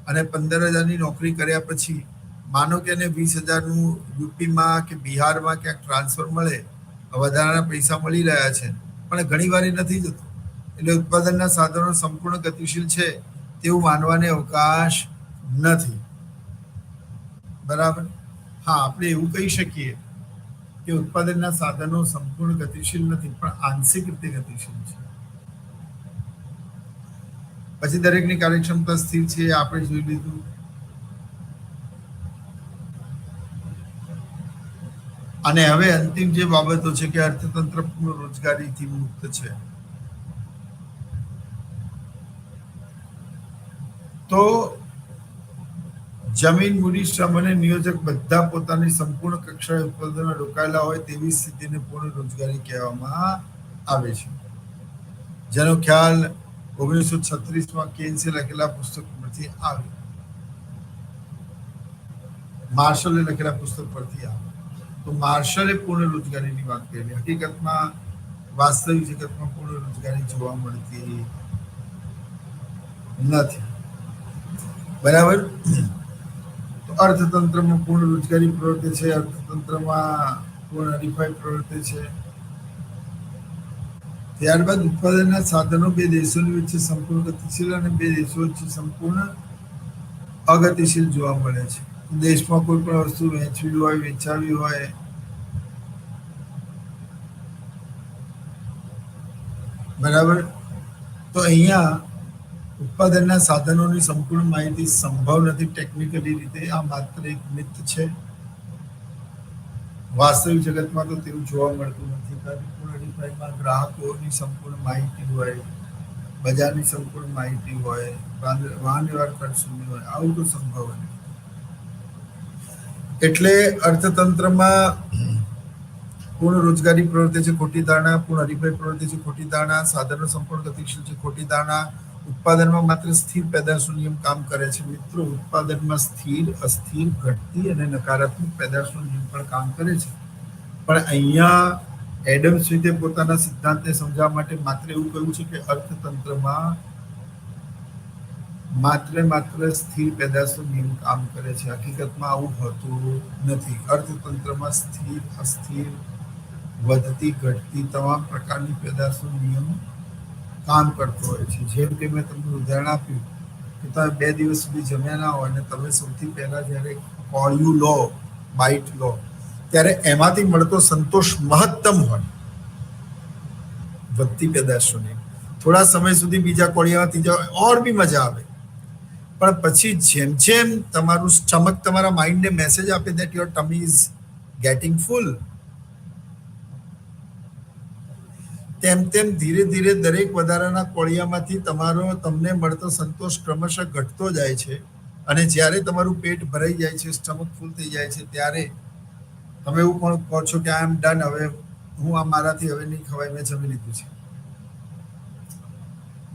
અને 15,000ની નોકરી કર્યા પછી માનો કે એને 20,000નું યુપીમાં કે બિહારમાં ક્યાંક ટ્રાન્સફર મળે, વધારાના પૈસા મળી રહ્યા છે, પણ ઘણી વાર નથી જતું. એટલે ઉત્પાદનના સાધનો સંપૂર્ણ ગતિશીલ છે તેવું માનવાને અવકાશ નથી. બરાબર? હા, આપણે એવું કહી શકીએ કે ઉત્પાદનના સાધનો સંપૂર્ણ ગતિશીલ નથી, પણ આંશિક રીતે ગતિશીલ છે. પછી દરેકની કાર્યક્ષમતા સ્થિર છે, આપણે જોઈ લીધું. અને હવે અંતિમ જે બાબતો છે કે અર્થતંત્ર પૂર્ણ રોજગારીથી મુક્ત છે. તો જમીન, મૂડી, શ્રમ અને નિયોજક બધા પોતાની સંપૂર્ણ કક્ષાએ ઉત્પાદનમાં રોકાયેલા હોય તેવી સ્થિતિને પૂર્ણ રોજગારી કહેવામાં આવે છે, જેનો ખ્યાલ 1936માં કેન્સે લખેલા પુસ્તક પરથી આવ્યો, માર્શલે લખેલા પુસ્તક પરથી આવ્યો. તો માર્શલે પૂર્ણ રોજગારીની વાત કરી. હકીકતમાં વાસ્તવિક જગતમાં પૂર્ણ રોજગારી જોવા મળતી નથી. બરાબર? તો અર્થતંત્રમાં પૂર્ણ રોજગારી પ્રવર્તે છે, અર્થતંત્રમાં પૂર્ણ હરીફાઈ પ્રવર્તે છે. ત્યારબાદ ઉત્પાદનના સાધનો બે દેશોની વચ્ચે સંપૂર્ણ ગતિશીલ અને બે દેશો વચ્ચે સંપૂર્ણ અગતિશીલ જોવા મળે છે. દેશમાં કોઈ પણ વસ્તુ વેચવી હોય, વેચાવી હોય, બરાબર, તો અહીંયા ઉત્પાદનના સાધનોની સંપૂર્ણ માહિતી સંભવ નથી ટેકનિકલી રીતે. આ માત્ર એક મિથ છે. વાસ્તવિક જગતમાં તો તેવું જોવા મળતું નથી. પૂર્ણ હરીફાઈમાં ગ્રાહકોની સંપૂર્ણ માહિતી હોય, બજારની સંપૂર્ણ માહિતી હોય, વાહન વ્યવહાર ખર્ચ શૂન્ય હોય, આવું તો સંભવ નથી. એટલે અર્થતંત્રમાં પૂર્ણ રોજગારી પ્રવર્તે છે, ખોટી ધારણા. પૂર્ણ હરીફાઈ પ્રવર્તે છે, ખોટી ધારણા. સાધનો સંપૂર્ણ ગતિશીલ છે, ખોટી ધારણા. ઉત્પાદનમાં માત્ર સ્થિર પેદાશનો નિયમ કામ કરે છે. મિત્રો, ઉત્પાદનમાં સ્થિર, અસ્થિર, ઘટતી અને નકારાત્મક પેદાશનો નિયમ પણ કામ કરે છે. પણ અહીંયા એડમ સ્મિથે પોતાના સિદ્ધાંતને સમજાવવા માટે માત્ર એવું કહ્યું છે કે અર્થતંત્રમાં માત્ર સ્થિર પેદાશો નિયમ કામ કરે છે. હકીકતમાં આવું હોતું નથી. અર્થતંત્રમાં સ્થિર, અસ્થિર, વધતી ઘટતી તમામ પ્રકારની પેદાશો નિયમ કામ કરતો હોય છે. જેમ કે મેં તમને ઉદાહરણ આપ્યું કે તમે 2 દિવસ સુધી જમ્યા ના હોય અને તમે સૌથી પહેલા જ્યારે કોળિયું લો, બાઈટ લો, ત્યારે એમાંથી મળતો સંતોષ મહત્તમ હોય વધતી પેદાશોની. થોડા સમય સુધી બીજા કોળિયામાં ત્રીજા ઓર બી મજા આવે, પણ પછી જેમ જેમ તમારું સ્ટમક તમારા માઇન્ડને મેસેજ આપે that your tummy is getting full, તેમ તેમ ધીરે ધીરે દરેક વધારાના કોળિયામાંથી તમને મળતો સંતોષ ક્રમશઃ ઘટતો જાય છે. અને જ્યારે તમારું પેટ ભરાઈ જાય છે, સ્ટમક ફૂલ થઈ જાય છે, ત્યારે તમે એવું પણ કહો છો કે આઈ એમ ડન, હવે હું આ મારાથી હવે નહીં ખવાય, મેં જમી લીધું છે.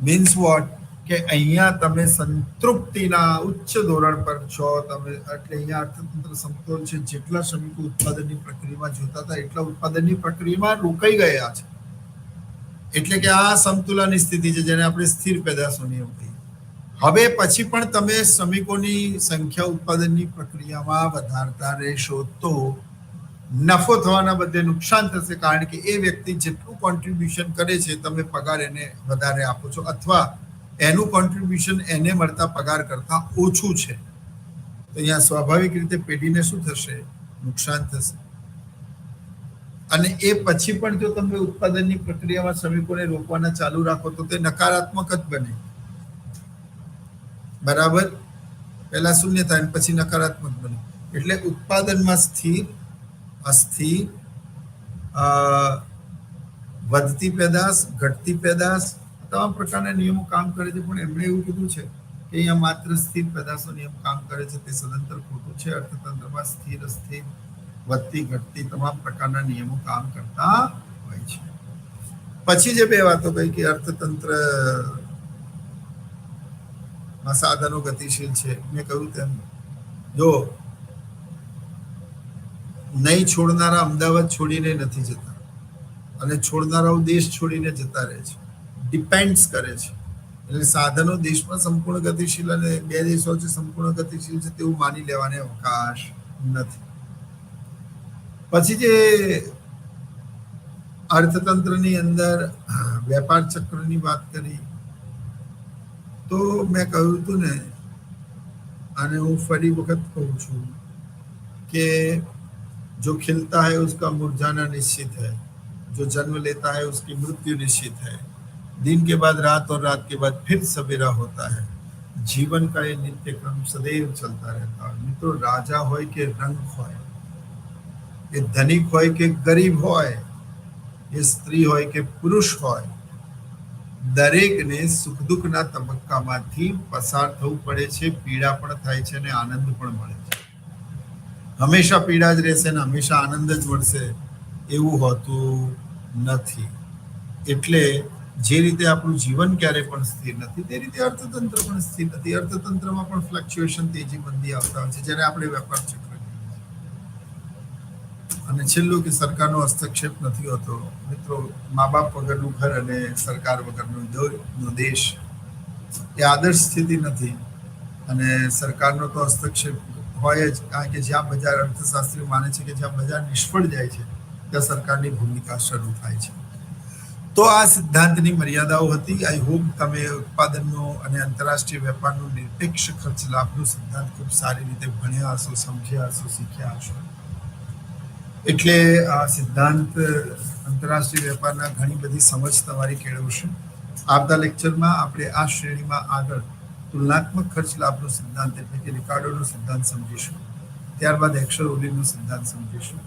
મીન્સ વોટ કે અહીંયા તમે સંતૃપ્તિના ઉચ્ચ ધોરણ પર છો તમે, એટલે અહીંયા અર્થતંત્ર સમતોલ છે. જેટલા શ્રમિકો ઉત્પાદનની પ્રક્રિયામાં જોતા હતા એટલા ઉત્પાદનની પ્રક્રિયામાં રોકાઈ ગયા છે. એટલે કે આ સમતુલાની સ્થિતિ છે, જેને આપણે સ્થિર પેદાશો નિયમ કહીએ. હવે પછી પણ તમે શ્રમિકોની સંખ્યા ઉત્પાદનની પ્રક્રિયામાં વધારતા રહેશો તો નફો થવાના બદલે નુકસાન થશે, કારણ કે એ વ્યક્તિ જેટલું કોન્ટ્રીબ્યુશન કરે છે તમે પગાર એને વધારે આપો છો, અથવા એનું કોન્ટ્રીબ્યુશન એને મળતા પગાર કરતા ઓછું છે. તો અહીંયા સ્વાભાવિક રીતે પેઢીને શું થશે? નુકસાન થશે. અને એ પછી પણ જો તમે ઉત્પાદનની પ્રક્રિયામાં શ્રમિકોને રોકવાના ચાલુ રાખો તો તે નકારાત્મક જ બને. બરાબર? પહેલા શૂન્ય થાય પછી નકારાત્મક બને. એટલે ઉત્પાદનમાં સ્થિર, અસ્થિર, વધતી પેદાશ, ઘટતી પેદાશ, તમામ પ્રકારના નિયમો કામ કરે છે. પણ એમણે એવું કીધું છે કે અહીંયા માત્ર સ્થિર પેદાશો નિયમ કામ કરે છે. તે સદંતર ખોટું છે. અર્થતંત્રમાં સ્થિર, અસ્થિર, વધતી ઘટતી તમામ પ્રકારના નિયમો કામ કરતા હોય છે. પછી જે બે વાતો કહી કે અર્થતંત્ર સાધનો ગતિશીલ છે, મેં કહ્યું તેમ જો નહીં છોડનારા અમદાવાદ છોડીને નથી જતા, અને છોડનારાઓ દેશ છોડીને જતા રહે છે. ડિપેન્ડ્સ કરે છે. એટલે સાધનો દેશમાં સંપૂર્ણ ગતિશીલ અને બે દેશો છે સંપૂર્ણ ગતિશીલ છે તેવું માની લેવાને અવકાશ નથી. પછી જે અર્થતંત્રની અંદર વેપાર ચક્રની વાત કરી તો મેં કહ્યું હતું ને, અને હું ફરી વખત કહું છું કે जो खिलता है उसका मुरझाना निश्चित है, जो जन्म लेता है उसकी मृत्यु निश्चित है, दिन के बाद रात और रात के बाद फिर सवेरा होता है, जीवन का ये नित्य क्रम सदैव चलता रहता है. मित्रों, राजा होय के रंग होय, ये धनिक होय के गरीब होय, ये स्त्री होय के पुरुष होय, દરેકને સુખ દુઃખના તબક્કામાંથી પસાર થવું પડે છે. પીડા પણ થાય છે અને આનંદ પણ મળે છે. હંમેશા પીડા જ રહેશે ને હંમેશા આનંદ જ મળશે એવું હોતું નથી. એટલે જે રીતે આપણું જીવન ક્યારે પણ સ્થિર નથી, તે રીતે અર્થતંત્ર પણ સ્થિર નથી. અર્થતંત્રમાં પણ ફ્લક્ચ્યુએશન, તેજી મંદી આવતા હોય છે, જેને આપણે વેપાર ચક્ર કહીએ છીએ. અને છેલ્લું કે સરકારનો હસ્તક્ષેપ નથી હોતો. મિત્રો, મા બાપ વગરનું ઘર અને સરકાર વગરનો દેશ એ આદર્શ સ્થિતિ નથી. અને સરકારનો તો હસ્તક્ષેપ હોય જ, કારણ કે જ્યાં બજાર, અર્થશાસ્ત્રીઓ માને છે કે જ્યાં બજાર નિષ્ફળ જાય છે ત્યાં સરકારની ભૂમિકા શરૂ થાય છે. તો આ સિદ્ધાંતની મર્યાદાઓ હતી. આઈ હોપ તમે ઉત્પાદનનો અને આંતરરાષ્ટ્રીય વેપારનો નિરપેક્ષ ખર્ચ લાભનો સિદ્ધાંત ખૂબ સારી રીતે ભણ્યા હશો, સમજ્યા હશો, શીખ્યા હશો. એટલે આ સિદ્ધાંત આંતરરાષ્ટ્રીય વેપારના ઘણી બધી સમજ તમારી કેળવશે. આવતા લેક્ચરમાં આપણે આ શ્રેણીમાં આગળ તુલનાત્મક ખર્ચ લાભનો સિદ્ધાંત એટલે કે રિકાર્ડોનો સિદ્ધાંત સમજીશું. ત્યારબાદ એક્સર ઓલિવનો સિદ્ધાંત સમજીશું.